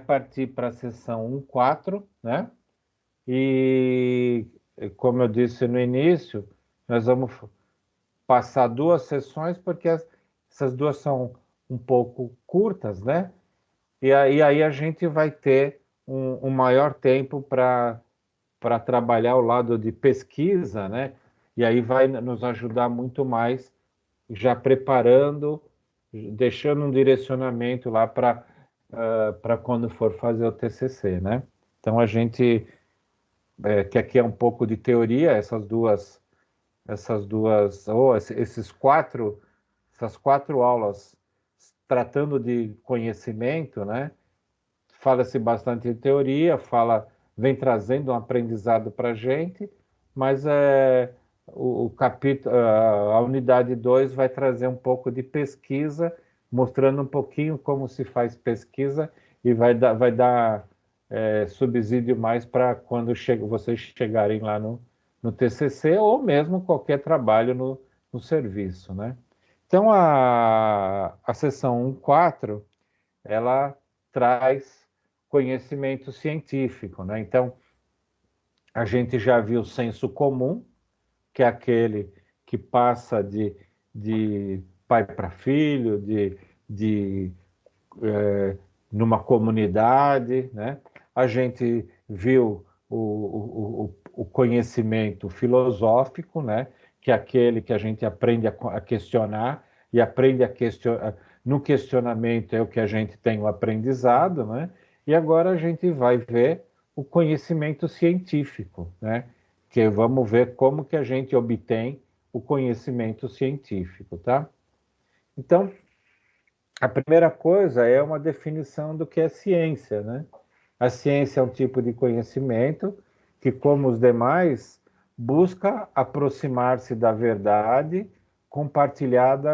partir para a sessão 1.4, né? E como eu disse no início, nós vamos passar 2 sessões, porque essas 2 são um pouco curtas, né? E aí a gente vai ter um maior tempo para trabalhar o lado de pesquisa, né? E aí vai nos ajudar muito mais, já preparando, deixando um direcionamento lá para quando for fazer o TCC, né? Então a gente que aqui é um pouco de teoria, essas 4 aulas tratando de conhecimento, né? Fala-se bastante de teoria, vem trazendo um aprendizado para a gente, mas o capítulo, a unidade 2 vai trazer um pouco de pesquisa, mostrando um pouquinho como se faz pesquisa e vai dar subsídio mais para quando vocês chegarem lá no TCC ou mesmo qualquer trabalho no serviço, né? Então, a seção 1.4, ela traz conhecimento científico, né? Então, a gente já viu o senso comum, que é aquele que passa de pai para filho, numa comunidade, né? A gente viu o conhecimento filosófico, né? Que é aquele que a gente aprende a questionar e aprende a questionar. No questionamento é o que a gente tem o aprendizado, né? E agora a gente vai ver o conhecimento científico, né? Que vamos ver como que a gente obtém o conhecimento científico, tá? Então, a primeira coisa é uma definição do que é ciência, né? A ciência é um tipo de conhecimento que, como os demais, busca aproximar-se da verdade compartilhada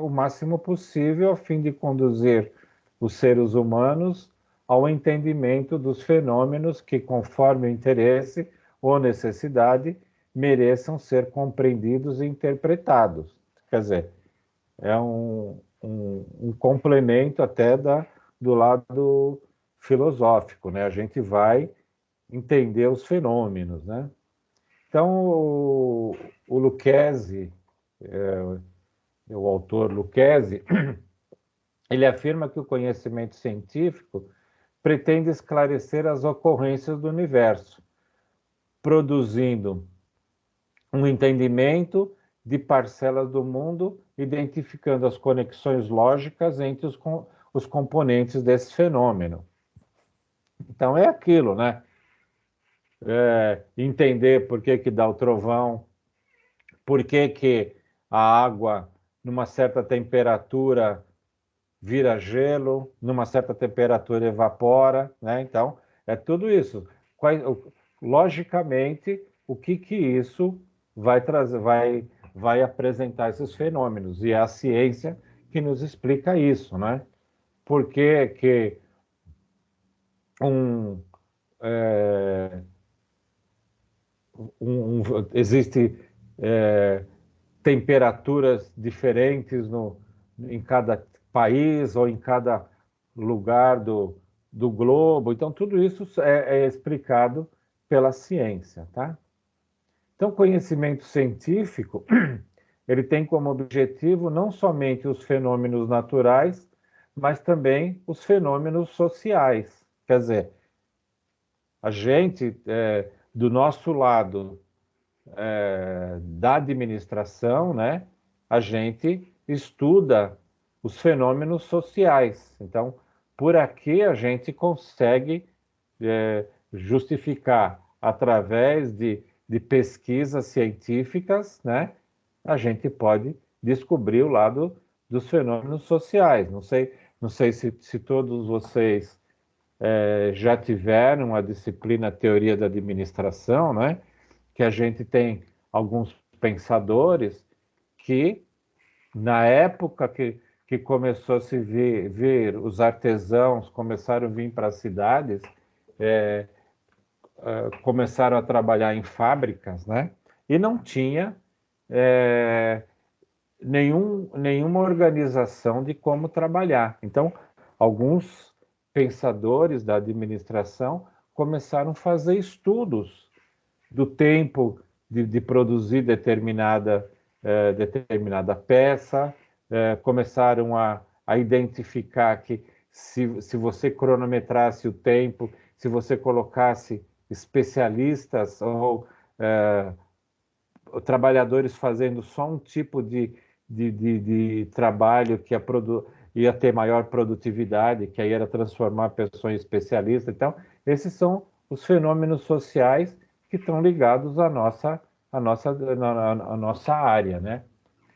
o máximo possível, a fim de conduzir os seres humanos ao entendimento dos fenômenos que, conforme o interesse ou necessidade, mereçam ser compreendidos e interpretados. Quer dizer, é um complemento até do lado filosófico, né? A gente vai entender os fenômenos, né? Então, o Lucchesi, o autor Lucchesi, ele afirma que o conhecimento científico pretende esclarecer as ocorrências do universo, produzindo um entendimento de parcelas do mundo, identificando as conexões lógicas entre os componentes desse fenômeno. Então é aquilo, né? Entender por que dá o trovão, por que a água, numa certa temperatura, vira gelo, numa certa temperatura evapora, né? Então, é tudo isso. Logicamente, o que isso vai trazer, vai apresentar esses fenômenos, e é a ciência que nos explica isso, né? Por que existe temperaturas diferentes em cada país ou em cada lugar do globo. Então, tudo isso é explicado pela ciência, tá? Então, conhecimento científico, ele tem como objetivo não somente os fenômenos naturais, mas também os fenômenos sociais. Quer dizer, a gente, do nosso lado, da administração, né, a gente estuda os fenômenos sociais. Então, por aqui a gente consegue justificar, através de pesquisas científicas, né, a gente pode descobrir o lado dos fenômenos sociais. Não sei se todos vocês já tiveram a disciplina Teoria da Administração, né? Que a gente tem alguns pensadores que, na época que começou a se ver os artesãos começaram a vir para as cidades, começaram a trabalhar em fábricas, né? E não tinha nenhuma organização de como trabalhar. Então, alguns pensadores da administração começaram a fazer estudos do tempo de produzir determinada peça, começaram a identificar que se você cronometrasse o tempo, se você colocasse especialistas ou trabalhadores fazendo só um tipo de trabalho que ia ter maior produtividade, que aí era transformar a pessoa em especialista. Então, esses são os fenômenos sociais que estão ligados à nossa área, né?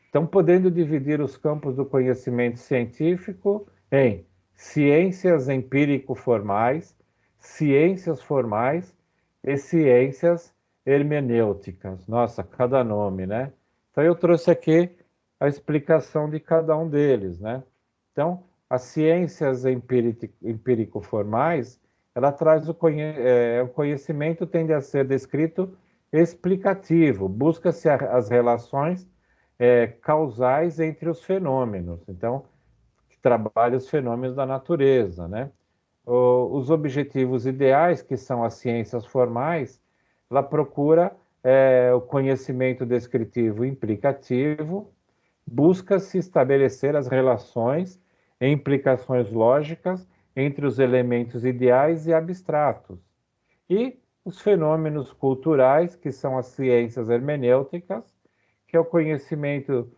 Então, podendo dividir os campos do conhecimento científico em ciências empírico-formais, ciências formais e ciências hermenêuticas. Nossa, cada nome, né? Então, eu trouxe aqui a explicação de cada um deles, né? Então, as ciências empírico-formais, ela traz o conhecimento tende a ser descrito explicativo, busca-se as relações causais entre os fenômenos, então, que trabalha os fenômenos da natureza, né? Os objetivos ideais, que são as ciências formais, ela procura o conhecimento descritivo implicativo, busca-se estabelecer as relações e implicações lógicas entre os elementos ideais e abstratos. E os fenômenos culturais, que são as ciências hermenêuticas, que é o conhecimento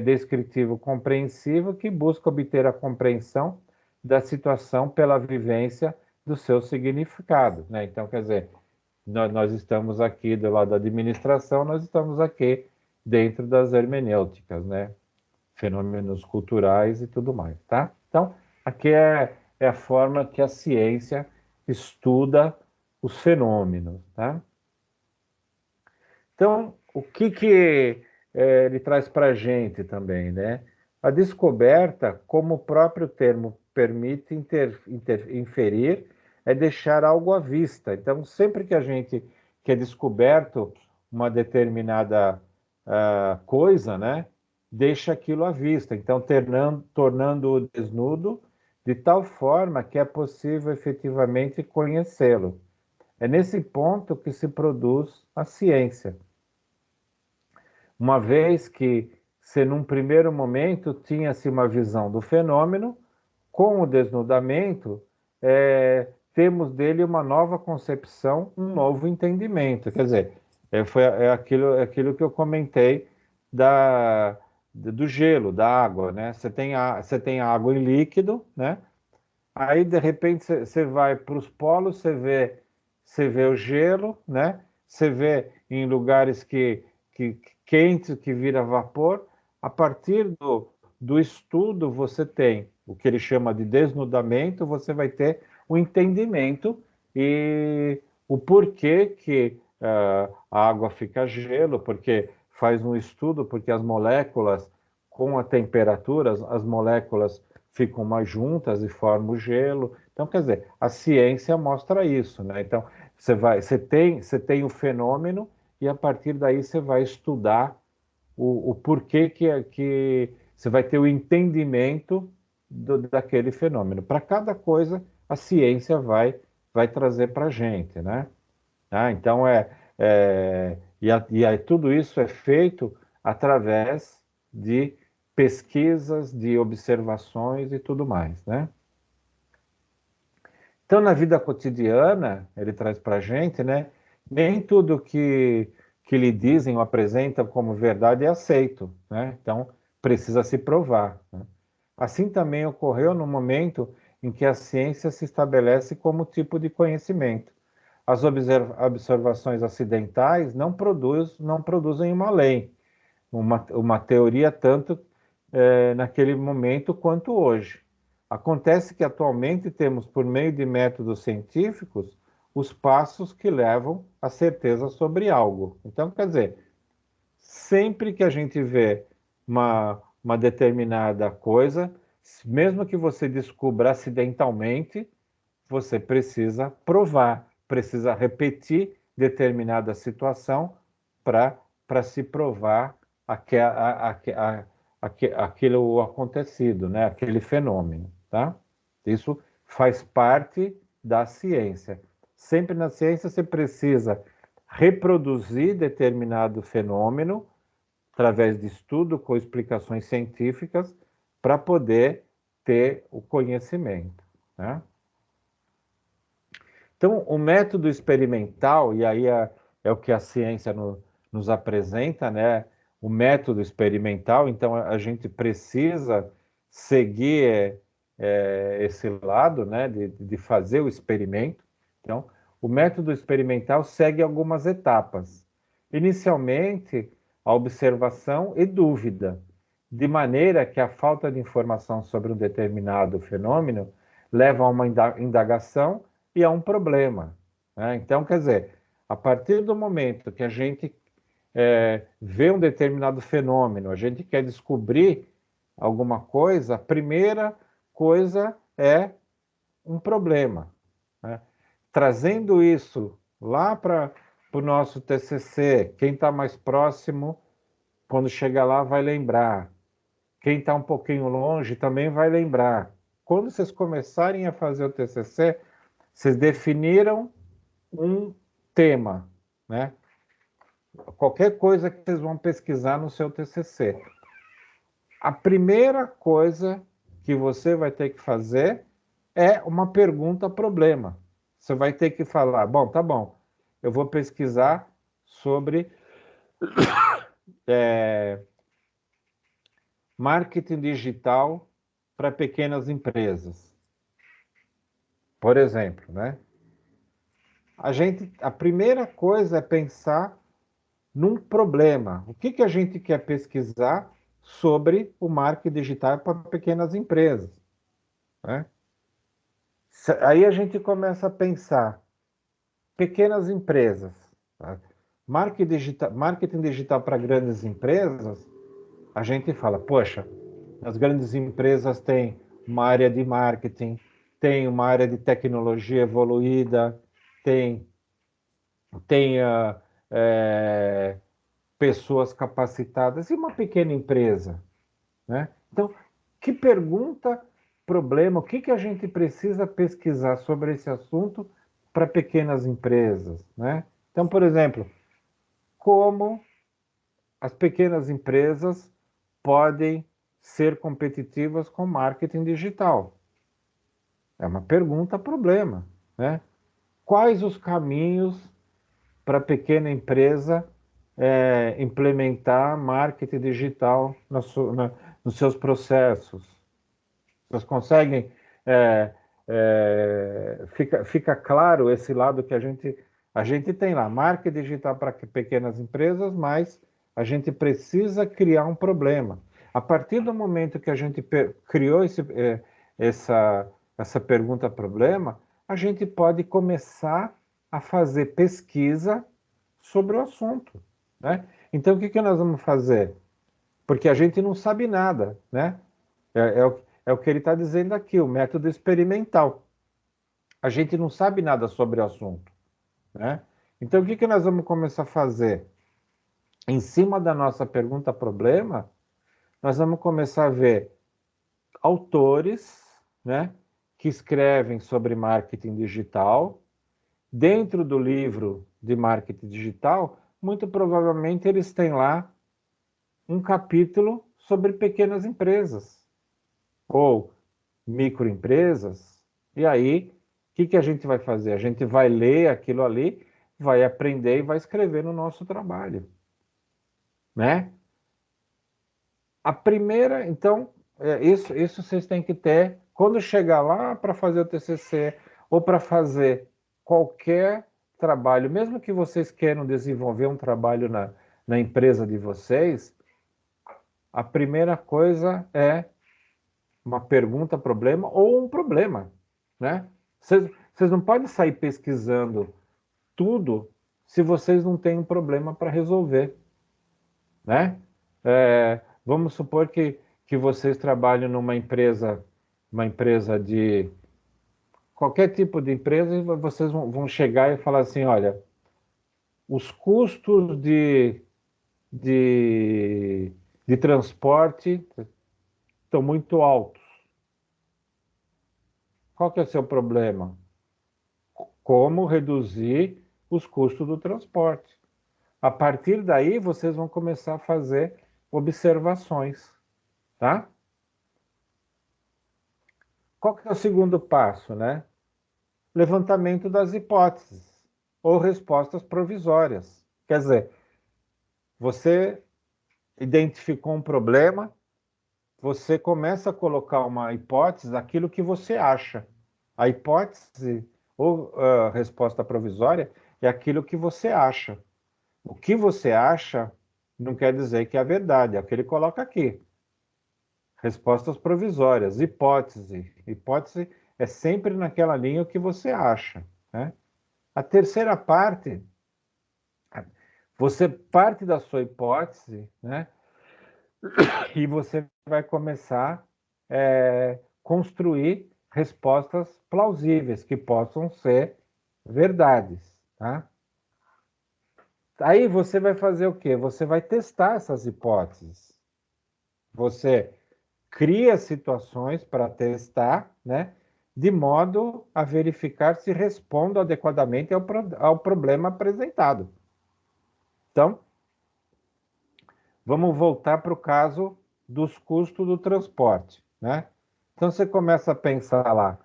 descritivo compreensivo, que busca obter a compreensão da situação pela vivência do seu significado, né? Então, quer dizer, nós estamos aqui do lado da administração, nós estamos aqui dentro das hermenêuticas, né? Fenômenos culturais e tudo mais, tá? Então, aqui é a forma que a ciência estuda os fenômenos, tá? Então, o que ele traz para a gente também, né? A descoberta, como o próprio termo permite inferir, é deixar algo à vista. Então, sempre que é descoberto uma determinada coisa, né? Deixa aquilo à vista. Então, tornando-o desnudo de tal forma que é possível efetivamente conhecê-lo. É nesse ponto que se produz a ciência. Uma vez que, se num primeiro momento tinha-se uma visão do fenômeno, com o desnudamento, temos dele uma nova concepção, um novo entendimento. Quer dizer, foi aquilo que eu comentei do gelo, da água, né? Você tem a água em líquido, né? Aí, de repente, você vai para os polos, você vê o gelo, né? Você vê em lugares que quentes, que vira vapor. A partir do estudo, você tem o que ele chama de desnudamento, você vai ter o entendimento e o porquê que a água fica gelo, porque faz um estudo, porque as moléculas, com a temperatura, as moléculas ficam mais juntas e formam o gelo. Então, quer dizer, a ciência mostra isso, né? Então, você tem o fenômeno e a partir daí você vai estudar o porquê que você vai ter o entendimento daquele fenômeno. Para cada coisa, a ciência vai trazer para a gente, né? Então, tudo isso é feito através de pesquisas, de observações e tudo mais, né? Então, na vida cotidiana, ele traz para a gente, né? Nem tudo que lhe dizem ou apresentam como verdade é aceito, né? Então, precisa se provar, né? Assim também ocorreu no momento em que a ciência se estabelece como tipo de conhecimento. As observações acidentais não produzem uma lei, uma teoria tanto naquele momento quanto hoje. Acontece que atualmente temos, por meio de métodos científicos, os passos que levam à certeza sobre algo. Então, quer dizer, sempre que a gente vê uma determinada coisa, mesmo que você descubra acidentalmente, você precisa provar, precisa repetir determinada situação para se provar aquilo acontecido, né? Aquele fenômeno, tá? Isso faz parte da ciência. Sempre na ciência você precisa reproduzir determinado fenômeno através de estudo com explicações científicas para poder ter o conhecimento, né? Então, o método experimental, e aí é o que a ciência nos apresenta, né? O método experimental, então a gente precisa seguir esse lado, né? De fazer o experimento. Então, o método experimental segue algumas etapas. Inicialmente, a observação e dúvida, de maneira que a falta de informação sobre um determinado fenômeno leva a uma indagação e a um problema, né? Então, quer dizer, a partir do momento que a gente vê um determinado fenômeno, a gente quer descobrir alguma coisa, a primeira coisa é um problema, né? Trazendo isso lá para o nosso TCC, quem está mais próximo, quando chegar lá, vai lembrar. Quem está um pouquinho longe também vai lembrar. Quando vocês começarem a fazer o TCC, vocês definiram um tema, né? Qualquer coisa que vocês vão pesquisar no seu TCC. A primeira coisa que você vai ter que fazer é uma pergunta-problema. Você vai ter que falar, bom, tá bom, eu vou pesquisar sobre marketing digital para pequenas empresas, por exemplo, né? A primeira coisa é pensar num problema. O que a gente quer pesquisar sobre o marketing digital para pequenas empresas, né? Aí a gente começa a pensar, pequenas empresas, tá? Marketing digital para grandes empresas, a gente fala, poxa, as grandes empresas têm uma área de marketing, tem uma área de tecnologia evoluída, tem pessoas capacitadas e uma pequena empresa, né? Então, que pergunta, problema, o que a gente precisa pesquisar sobre esse assunto para pequenas empresas, né? Então, por exemplo, como as pequenas empresas podem ser competitivas com marketing digital? É uma pergunta, problema, né? Quais os caminhos para a pequena empresa implementar marketing digital nos seus processos? Vocês conseguem fica claro esse lado que a gente tem lá, marketing digital para pequenas empresas, mas a gente precisa criar um problema. A partir do momento que a gente criou essa pergunta-problema, a gente pode começar a fazer pesquisa sobre o assunto, né? Então, o que nós vamos fazer? Porque a gente não sabe nada, né? É o que ele está dizendo aqui, o método experimental. A gente não sabe nada sobre o assunto, né? Então, o que nós vamos começar a fazer? Em cima da nossa pergunta-problema, nós vamos começar a ver autores, né, que escrevem sobre marketing digital. Dentro do livro de marketing digital, muito provavelmente eles têm lá um capítulo sobre pequenas empresas ou microempresas. E aí, o que a gente vai fazer? A gente vai ler aquilo ali, vai aprender e vai escrever no nosso trabalho, né? A primeira, então, isso vocês têm que ter quando chegar lá para fazer o TCC ou para fazer qualquer trabalho, mesmo que vocês queiram desenvolver um trabalho na empresa de vocês, a primeira coisa é uma pergunta, problema ou um problema, né? Vocês não podem sair pesquisando tudo se vocês não têm um problema para resolver, né? Vamos supor que vocês trabalham numa empresa, uma empresa de qualquer tipo de empresa, e vocês vão chegar e falar assim, olha, os custos de, de transporte estão muito altos. Qual que é o seu problema? Como reduzir os custos do transporte. A partir daí, vocês vão começar a fazer observações, tá? Qual que é o segundo passo, né? Levantamento das hipóteses ou respostas provisórias. Quer dizer, você identificou um problema, você começa a colocar uma hipótese daquilo que você acha. A hipótese ou resposta provisória é aquilo que você acha. O que você acha não quer dizer que é a verdade, é o que ele coloca aqui. Respostas provisórias, hipótese. Hipótese é sempre naquela linha o que você acha, né? A terceira parte, você parte da sua hipótese, né? E você vai começar a construir respostas plausíveis, que possam ser verdades, tá? Aí você vai fazer o quê? Você vai testar essas hipóteses. Você cria situações para testar, né? De modo a verificar se respondo adequadamente ao problema apresentado. Então, vamos voltar para o caso dos custos do transporte, né? Então você começa a pensar lá,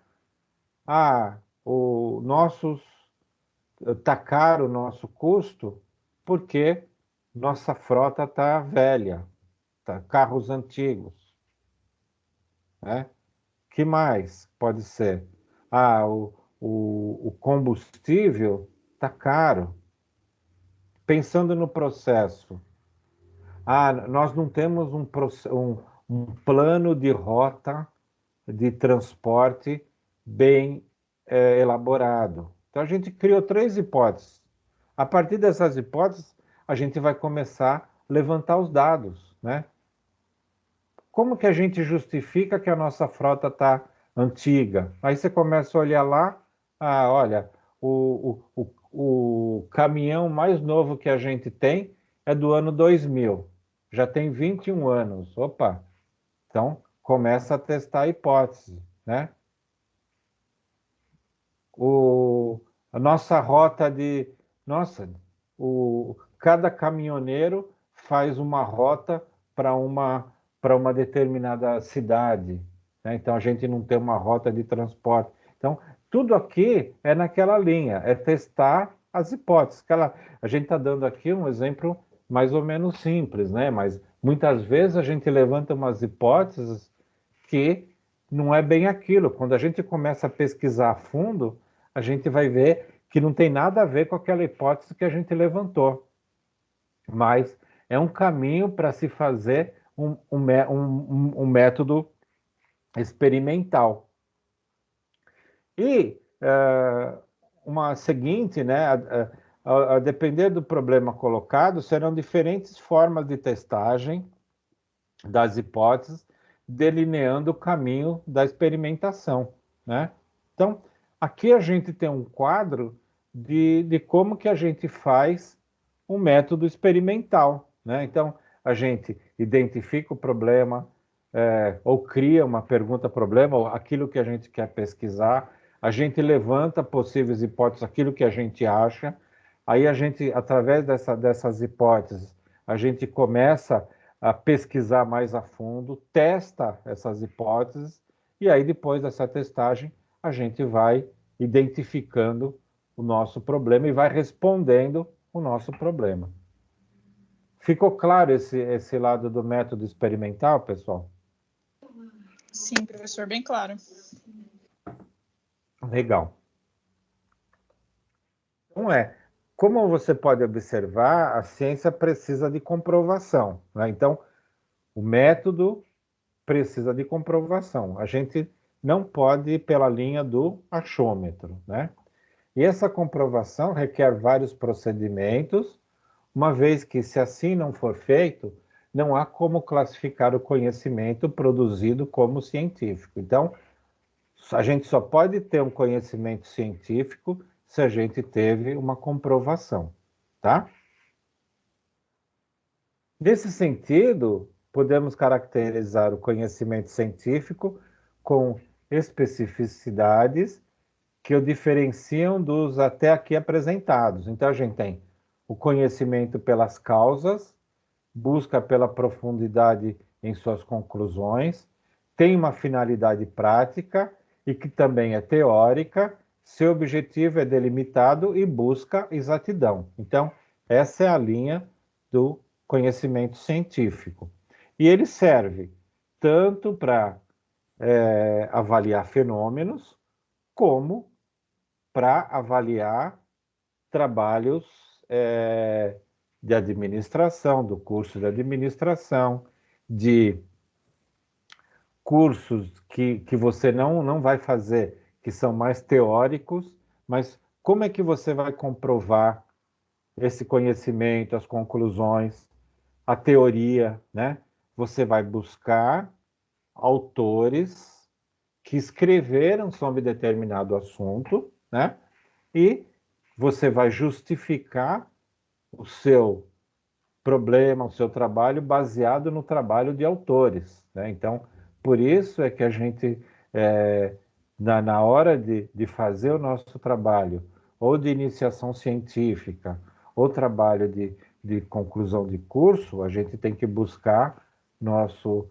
tá caro o nosso custo porque nossa frota está velha, tá, carros antigos, né? Que mais pode ser? O combustível está caro. Pensando no processo, nós não temos um plano de rota de transporte bem elaborado. Então, a gente criou 3 hipóteses. A partir dessas hipóteses, a gente vai começar a levantar os dados, né? Como que a gente justifica que a nossa frota está antiga? Aí você começa a olhar lá, olha, o caminhão mais novo que a gente tem é do ano 2000, já tem 21 anos. Opa, então começa a testar a hipótese, né? A nossa rota de... Nossa, cada caminhoneiro faz uma rota para uma determinada cidade, né? Então a gente não tem uma rota de transporte. Então, tudo aqui é naquela linha, é testar as hipóteses. A gente está dando aqui um exemplo mais ou menos simples, né? Mas muitas vezes a gente levanta umas hipóteses que não é bem aquilo. Quando a gente começa a pesquisar a fundo, a gente vai ver que não tem nada a ver com aquela hipótese que a gente levantou. Mas é um caminho para se fazer um método experimental. E uma seguinte, né, a depender do problema colocado, serão diferentes formas de testagem das hipóteses, delineando o caminho da experimentação, né? Então, aqui a gente tem um quadro de como que a gente faz um método experimental, né? Então, a gente identifica o problema, ou cria uma pergunta-problema, ou aquilo que a gente quer pesquisar, a gente levanta possíveis hipóteses, aquilo que a gente acha, aí a gente, através dessas hipóteses, a gente começa a pesquisar mais a fundo, testa essas hipóteses, e aí depois dessa testagem, a gente vai identificando o nosso problema e vai respondendo o nosso problema. Ficou claro esse lado do método experimental, pessoal? Sim, professor, bem claro. Legal. Então como você pode observar, a ciência precisa de comprovação, né? Então, o método precisa de comprovação. A gente não pode ir pela linha do achômetro, né? E essa comprovação requer vários procedimentos, uma vez que, se assim não for feito, não há como classificar o conhecimento produzido como científico. Então, a gente só pode ter um conhecimento científico se a gente teve uma comprovação, tá? Nesse sentido, podemos caracterizar o conhecimento científico com especificidades que o diferenciam dos até aqui apresentados. Então, a gente tem o conhecimento pelas causas, busca pela profundidade em suas conclusões, tem uma finalidade prática e que também é teórica, seu objetivo é delimitado e busca exatidão. Então, essa é a linha do conhecimento científico. E ele serve tanto para avaliar fenômenos, como para avaliar trabalhos de administração, do curso de administração, de cursos que você não vai fazer, que são mais teóricos, mas como é que você vai comprovar esse conhecimento, as conclusões, a teoria, né? Você vai buscar autores que escreveram sobre determinado assunto, né? E você vai justificar o seu problema, o seu trabalho baseado no trabalho de autores, né? Então, por isso é que a gente, na hora de fazer o nosso trabalho, ou de iniciação científica, ou trabalho de conclusão de curso, a gente tem que buscar nosso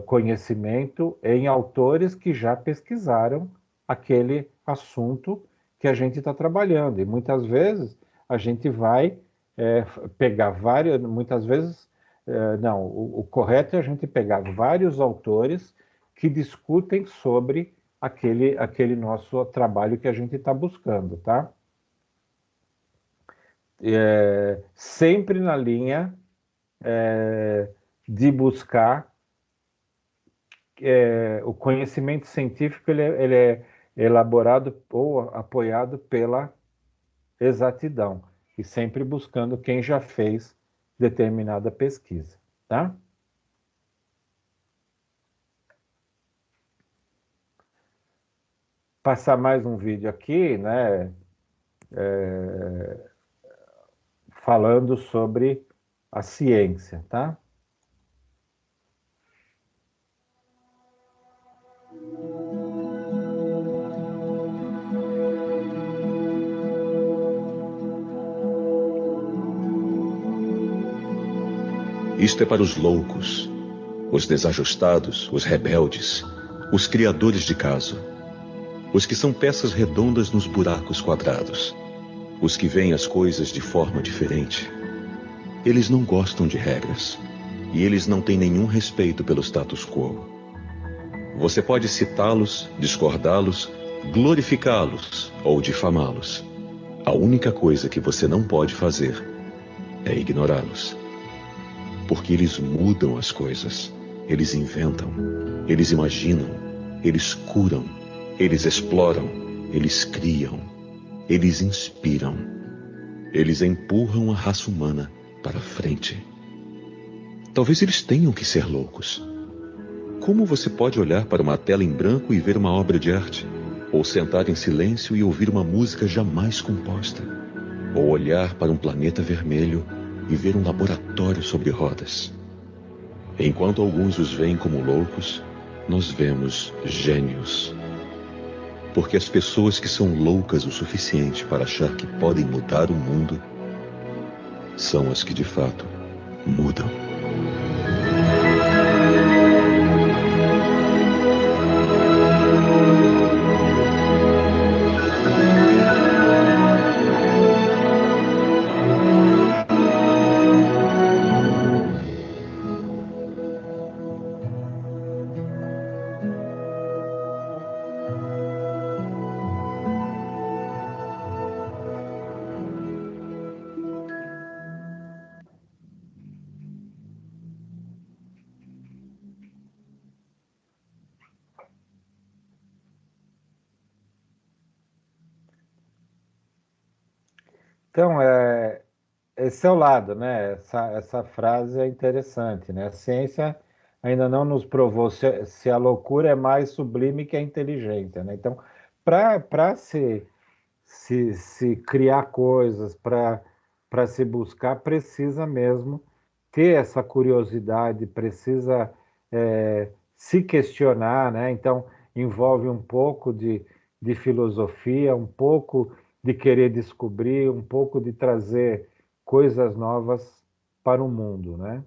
conhecimento em autores que já pesquisaram aquele assunto que a gente está trabalhando. E muitas vezes a gente vai pegar vários, muitas vezes, não, o correto é a gente pegar vários autores que discutem sobre aquele nosso trabalho que a gente está buscando, tá? Sempre na linha de buscar o conhecimento científico, ele é elaborado ou apoiado pela exatidão, e sempre buscando quem já fez determinada pesquisa, tá? Passar mais um vídeo aqui, né? Falando sobre a ciência, tá? Isto é para os loucos, os desajustados, os rebeldes, os criadores de caso, os que são peças redondas nos buracos quadrados, os que veem as coisas de forma diferente. Eles não gostam de regras, e eles não têm nenhum respeito pelo status quo. Você pode citá-los, discordá-los, glorificá-los ou difamá-los. A única coisa que você não pode fazer é ignorá-los. Porque eles mudam as coisas, eles inventam, eles imaginam, eles curam, eles exploram, eles criam, eles inspiram, eles empurram a raça humana para frente. Talvez eles tenham que ser loucos. Como você pode olhar para uma tela em branco e ver uma obra de arte? Ou sentar em silêncio e ouvir uma música jamais composta? Ou olhar para um planeta vermelho e ver um laboratório sobre rodas? Enquanto alguns os veem como loucos, nós vemos gênios. Porque as pessoas que são loucas o suficiente para achar que podem mudar o mundo são as que de fato mudam. Então, esse é o lado, né? Essa frase é interessante, né? A ciência ainda não nos provou se a loucura é mais sublime que a inteligência, né? Então, para se criar coisas, para se buscar, precisa mesmo ter essa curiosidade, precisa se questionar, né? Então, envolve um pouco de filosofia, um pouco de querer descobrir, um pouco de trazer coisas novas para o mundo, né?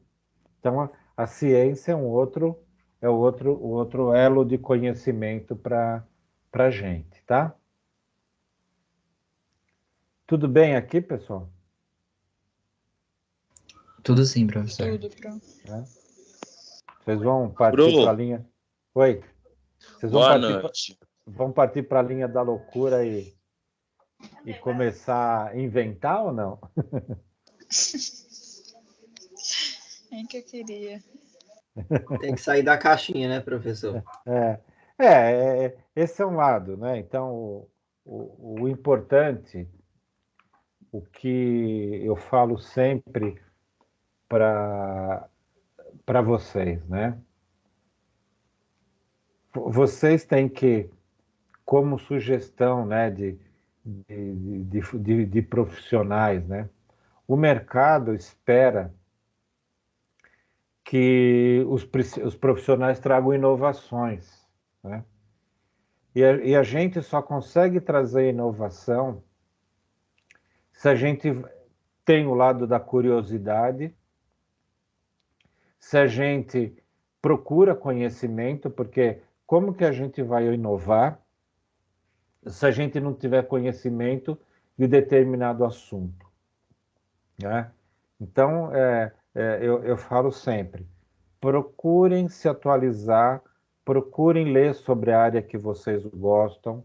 Então, a ciência é o outro elo de conhecimento para a gente, tá? Tudo bem aqui, pessoal? Tudo sim, professor. Tudo pronto. Vocês vão partir para a linha... Oi. Vocês Boa noite. Vão partir para a linha da loucura e começar a inventar ou não? É que eu queria. Tem que sair da caixinha, né, professor? Esse é um lado, né? Então, o importante, o que eu falo sempre para vocês, né? Vocês têm que, como sugestão, né, de profissionais, né? O mercado espera que os profissionais tragam inovações, né? E a gente só consegue trazer inovação se a gente tem o lado da curiosidade, se a gente procura conhecimento, porque como que a gente vai inovar se a gente não tiver conhecimento de determinado assunto, né? Então, eu falo sempre, procurem se atualizar, procurem ler sobre a área que vocês gostam,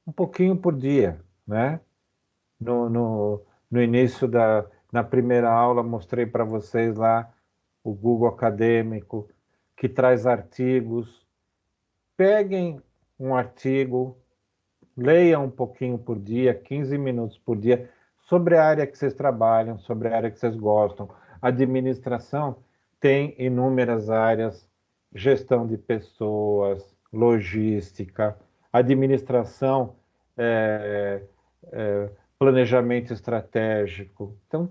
um pouquinho por dia, né? No início na primeira aula, mostrei para vocês lá o Google Acadêmico, que traz artigos. Peguem um artigo, leiam um pouquinho por dia, 15 minutos por dia, sobre a área que vocês trabalham, sobre a área que vocês gostam. Administração tem inúmeras áreas, gestão de pessoas, logística, administração, planejamento estratégico, então,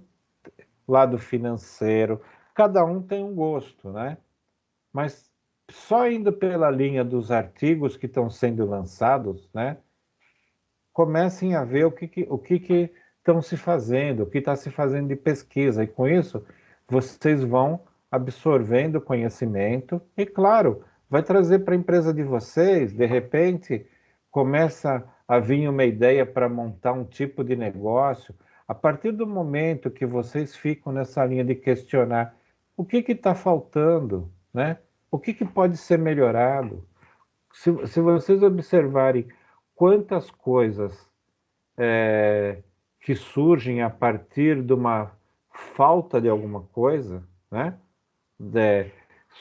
lado financeiro, cada um tem um gosto, né? Mas só indo pela linha dos artigos que estão sendo lançados, né? Comecem a ver o que estão se fazendo, o que está se fazendo de pesquisa, e com isso vocês vão absorvendo conhecimento e, claro, vai trazer para a empresa de vocês, de repente, começa a vir uma ideia para montar um tipo de negócio. A partir do momento que vocês ficam nessa linha de questionar o que está faltando, né? O que pode ser melhorado, se vocês observarem quantas coisas que surgem a partir de uma falta de alguma coisa, né?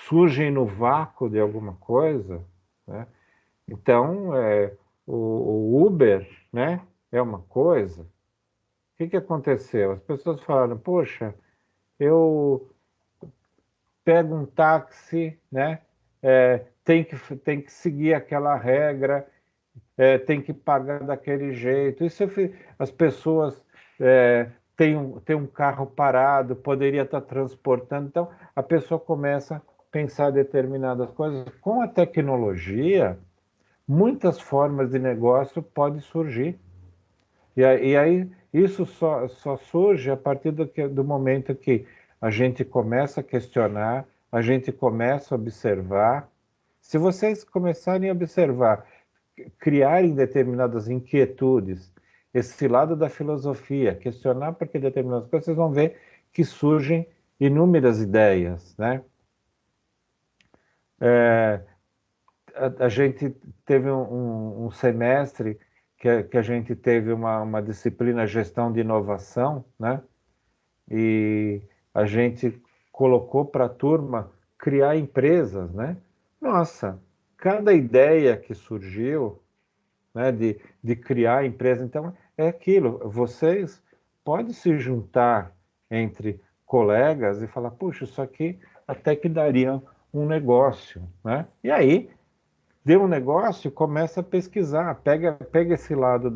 Surgem no vácuo de alguma coisa, né? Então, o Uber, né, é uma coisa. O que aconteceu? As pessoas falaram, poxa, eu pego um táxi, né, tem que seguir aquela regra, tem que pagar daquele jeito. As pessoas têm um carro parado, poderia estar transportando. Então, a pessoa começa a pensar determinadas coisas. Com a tecnologia, muitas formas de negócio podem surgir. E aí isso só surge a partir do momento que a gente começa a questionar, a gente começa a observar. Se vocês começarem a observar, criarem determinadas inquietudes, esse lado da filosofia, questionar por que determinadas coisas, vocês vão ver que surgem inúmeras ideias, né? A gente teve um semestre que a gente teve uma disciplina gestão de inovação, né? E a gente colocou para a turma criar empresas, né? Nossa, cada ideia que surgiu, né, de criar empresa, então é aquilo, vocês podem se juntar entre colegas e falar, puxa, isso aqui até que daria um negócio, né? E aí deu um negócio, começa a pesquisar, pega esse lado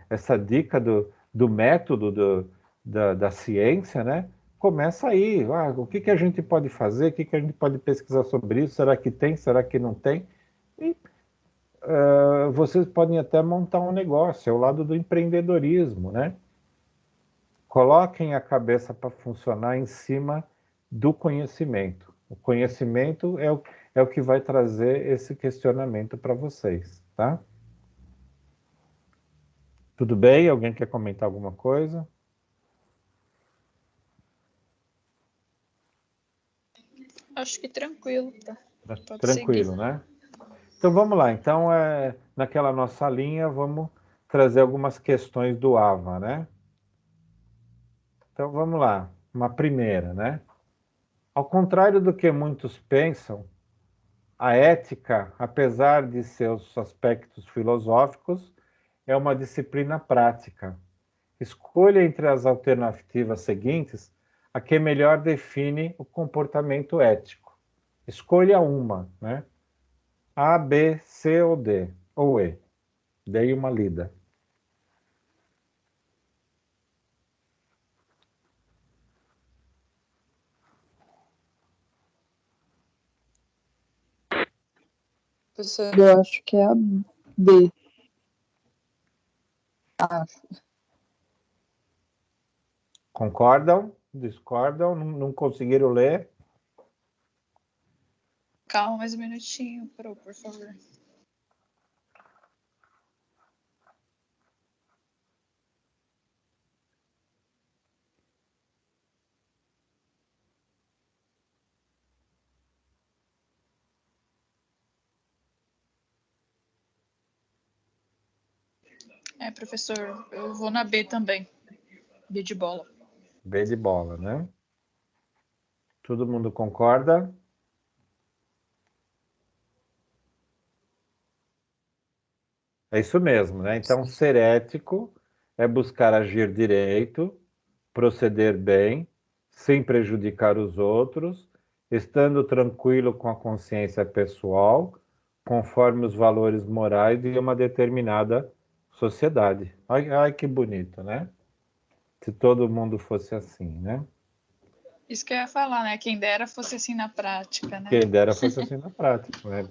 essa dica do método da ciência, né? Começa aí, o que a gente pode fazer, o que a gente pode pesquisar sobre isso, será que tem, será que não tem? E vocês podem até montar um negócio, é o lado do empreendedorismo, né? Coloquem a cabeça para funcionar em cima do conhecimento. O conhecimento é o que vai trazer esse questionamento para vocês, tá? Tudo bem? Alguém quer comentar alguma coisa? Acho que tranquilo, tá? Pode Tranquilo, seguir. né? Então vamos lá. Então, naquela nossa linha, vamos trazer algumas questões do AVA, né? Então vamos lá. Uma primeira, né? Ao contrário do que muitos pensam, a ética, apesar de seus aspectos filosóficos, é uma disciplina prática. Escolha entre as alternativas seguintes a que melhor define o comportamento ético. Escolha uma, né? A, B, C ou D, ou E. Dei uma lida. Professor, eu acho que é a B. Acho. Concordam? Discordam? Não conseguiram ler? Calma mais um minutinho, por favor. Professor, eu vou na B também. B de bola. B de bola, né? Todo mundo concorda? É isso mesmo, né? Então, ser ético é buscar agir direito, proceder bem, sem prejudicar os outros, estando tranquilo com a consciência pessoal, conforme os valores morais de uma determinada sociedade. Ai, ai, que bonito, né? Se todo mundo fosse assim, né? Isso que eu ia falar, né? Quem dera fosse assim na prática, né? Quem dera fosse assim na prática, né?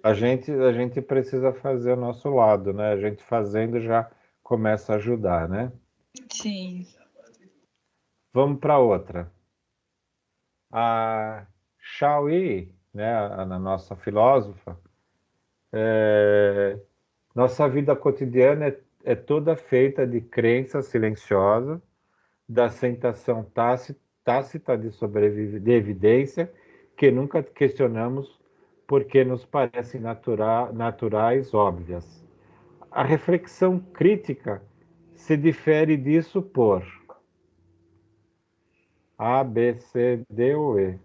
A gente precisa fazer o nosso lado, né? A gente fazendo já começa a ajudar, né? Sim. Vamos para outra. A Shao Yi, né, a nossa filósofa, nossa vida cotidiana é toda feita de crença silenciosa, da aceitação tácita de evidência, que nunca questionamos porque nos parecem naturais, óbvias. A reflexão crítica se difere disso por A, B, C, D ou E.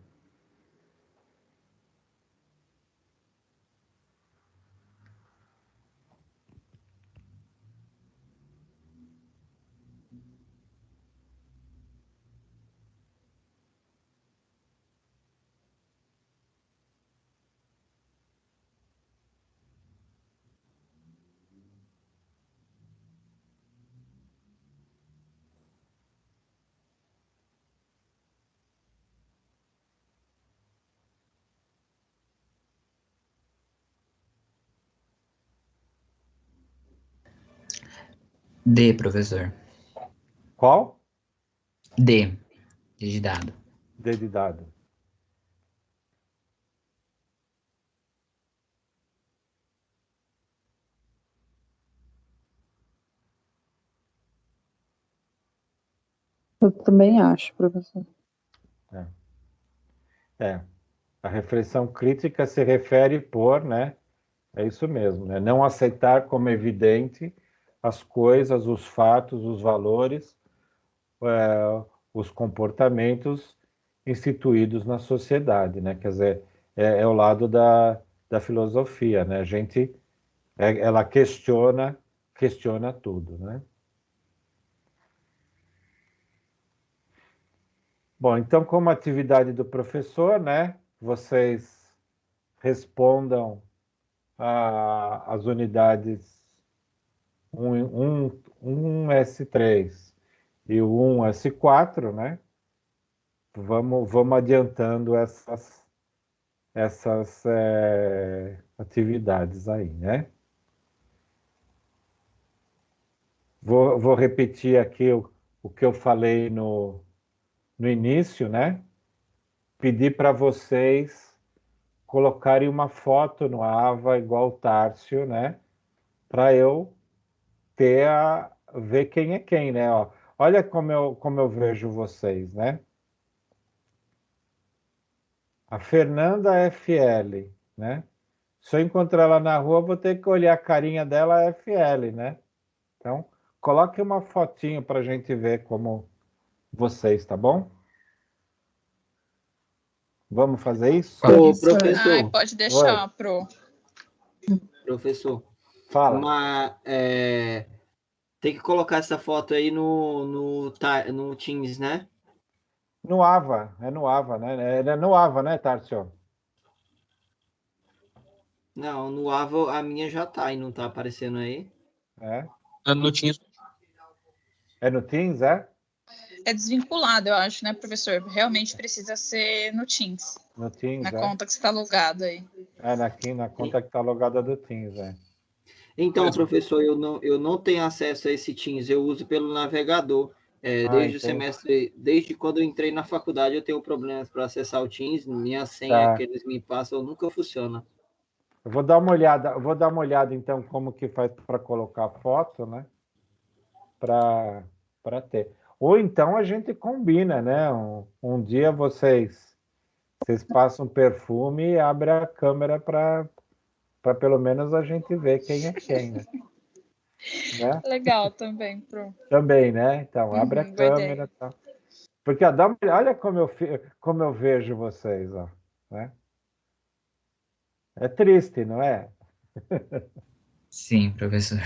D, professor. Qual? D, de dado. D de dado. Eu também acho, professor. A reflexão crítica se refere por, né? É isso mesmo, né? Não aceitar como evidente as coisas, os fatos, os valores, os comportamentos instituídos na sociedade, né? Quer dizer, é o lado da filosofia, né? A gente, ela questiona tudo, né? Bom, então, como atividade do professor, né? Vocês respondam as unidades 1S3 e o 1S4, né? Vamos adiantando essas atividades aí, né? Vou repetir aqui o que eu falei no início, né? Pedir para vocês colocarem uma foto no AVA igual o Tárcio, né? Para eu ver quem é quem, né? Ó, olha como eu vejo vocês, né? A Fernanda FL, né? Se eu encontrar ela na rua, vou ter que olhar a carinha dela FL, né? Então, coloque uma fotinho para a gente ver como vocês, tá bom? Vamos fazer isso? Ô, Professor. Ai, professor, pode Oi, deixar, pro. professor, fala. mas tem que colocar essa foto aí no Teams, né? No AVA, é no AVA, né? É no AVA, né, Tárcio? Não, no Ava a minha já tá e não tá aparecendo aí. É. Não tinha. É no Teams, é? É desvinculado, eu acho, né, professor? Realmente precisa ser no Teams, No Teams, na é? conta que está logado aí. Aqui na conta que está logada do Teams, é. Então, professor, eu não tenho acesso a esse Teams, eu uso pelo navegador. Desde o Entendi. semestre, desde quando eu entrei na faculdade, eu tenho problemas para acessar o Teams. Minha senha Tá. que eles me passam nunca funciona. Eu vou dar uma olhada então como que faz para colocar foto, né? Para ter. Ou então a gente combina, né? Um dia vocês passam perfume e abrem a câmera para pelo menos a gente ver quem é quem, né? Legal também, pro. Também, né? Então, abre a Boa câmera, ideia. tá? Porque ó, olha como eu vejo vocês, ó, né? É triste, não é? Sim, professor.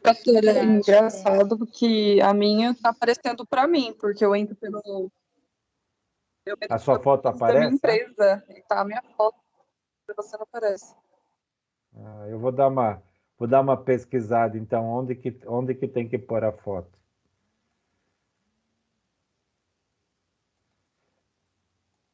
Professor, é Verdade. engraçado que a minha tá aparecendo para mim, porque eu entro pelo. Eu A entro sua pelo foto Teams da minha aparece, né? empresa e tá a minha foto, e você não aparece. Eu vou dar uma pesquisada, então, onde que tem que pôr a foto.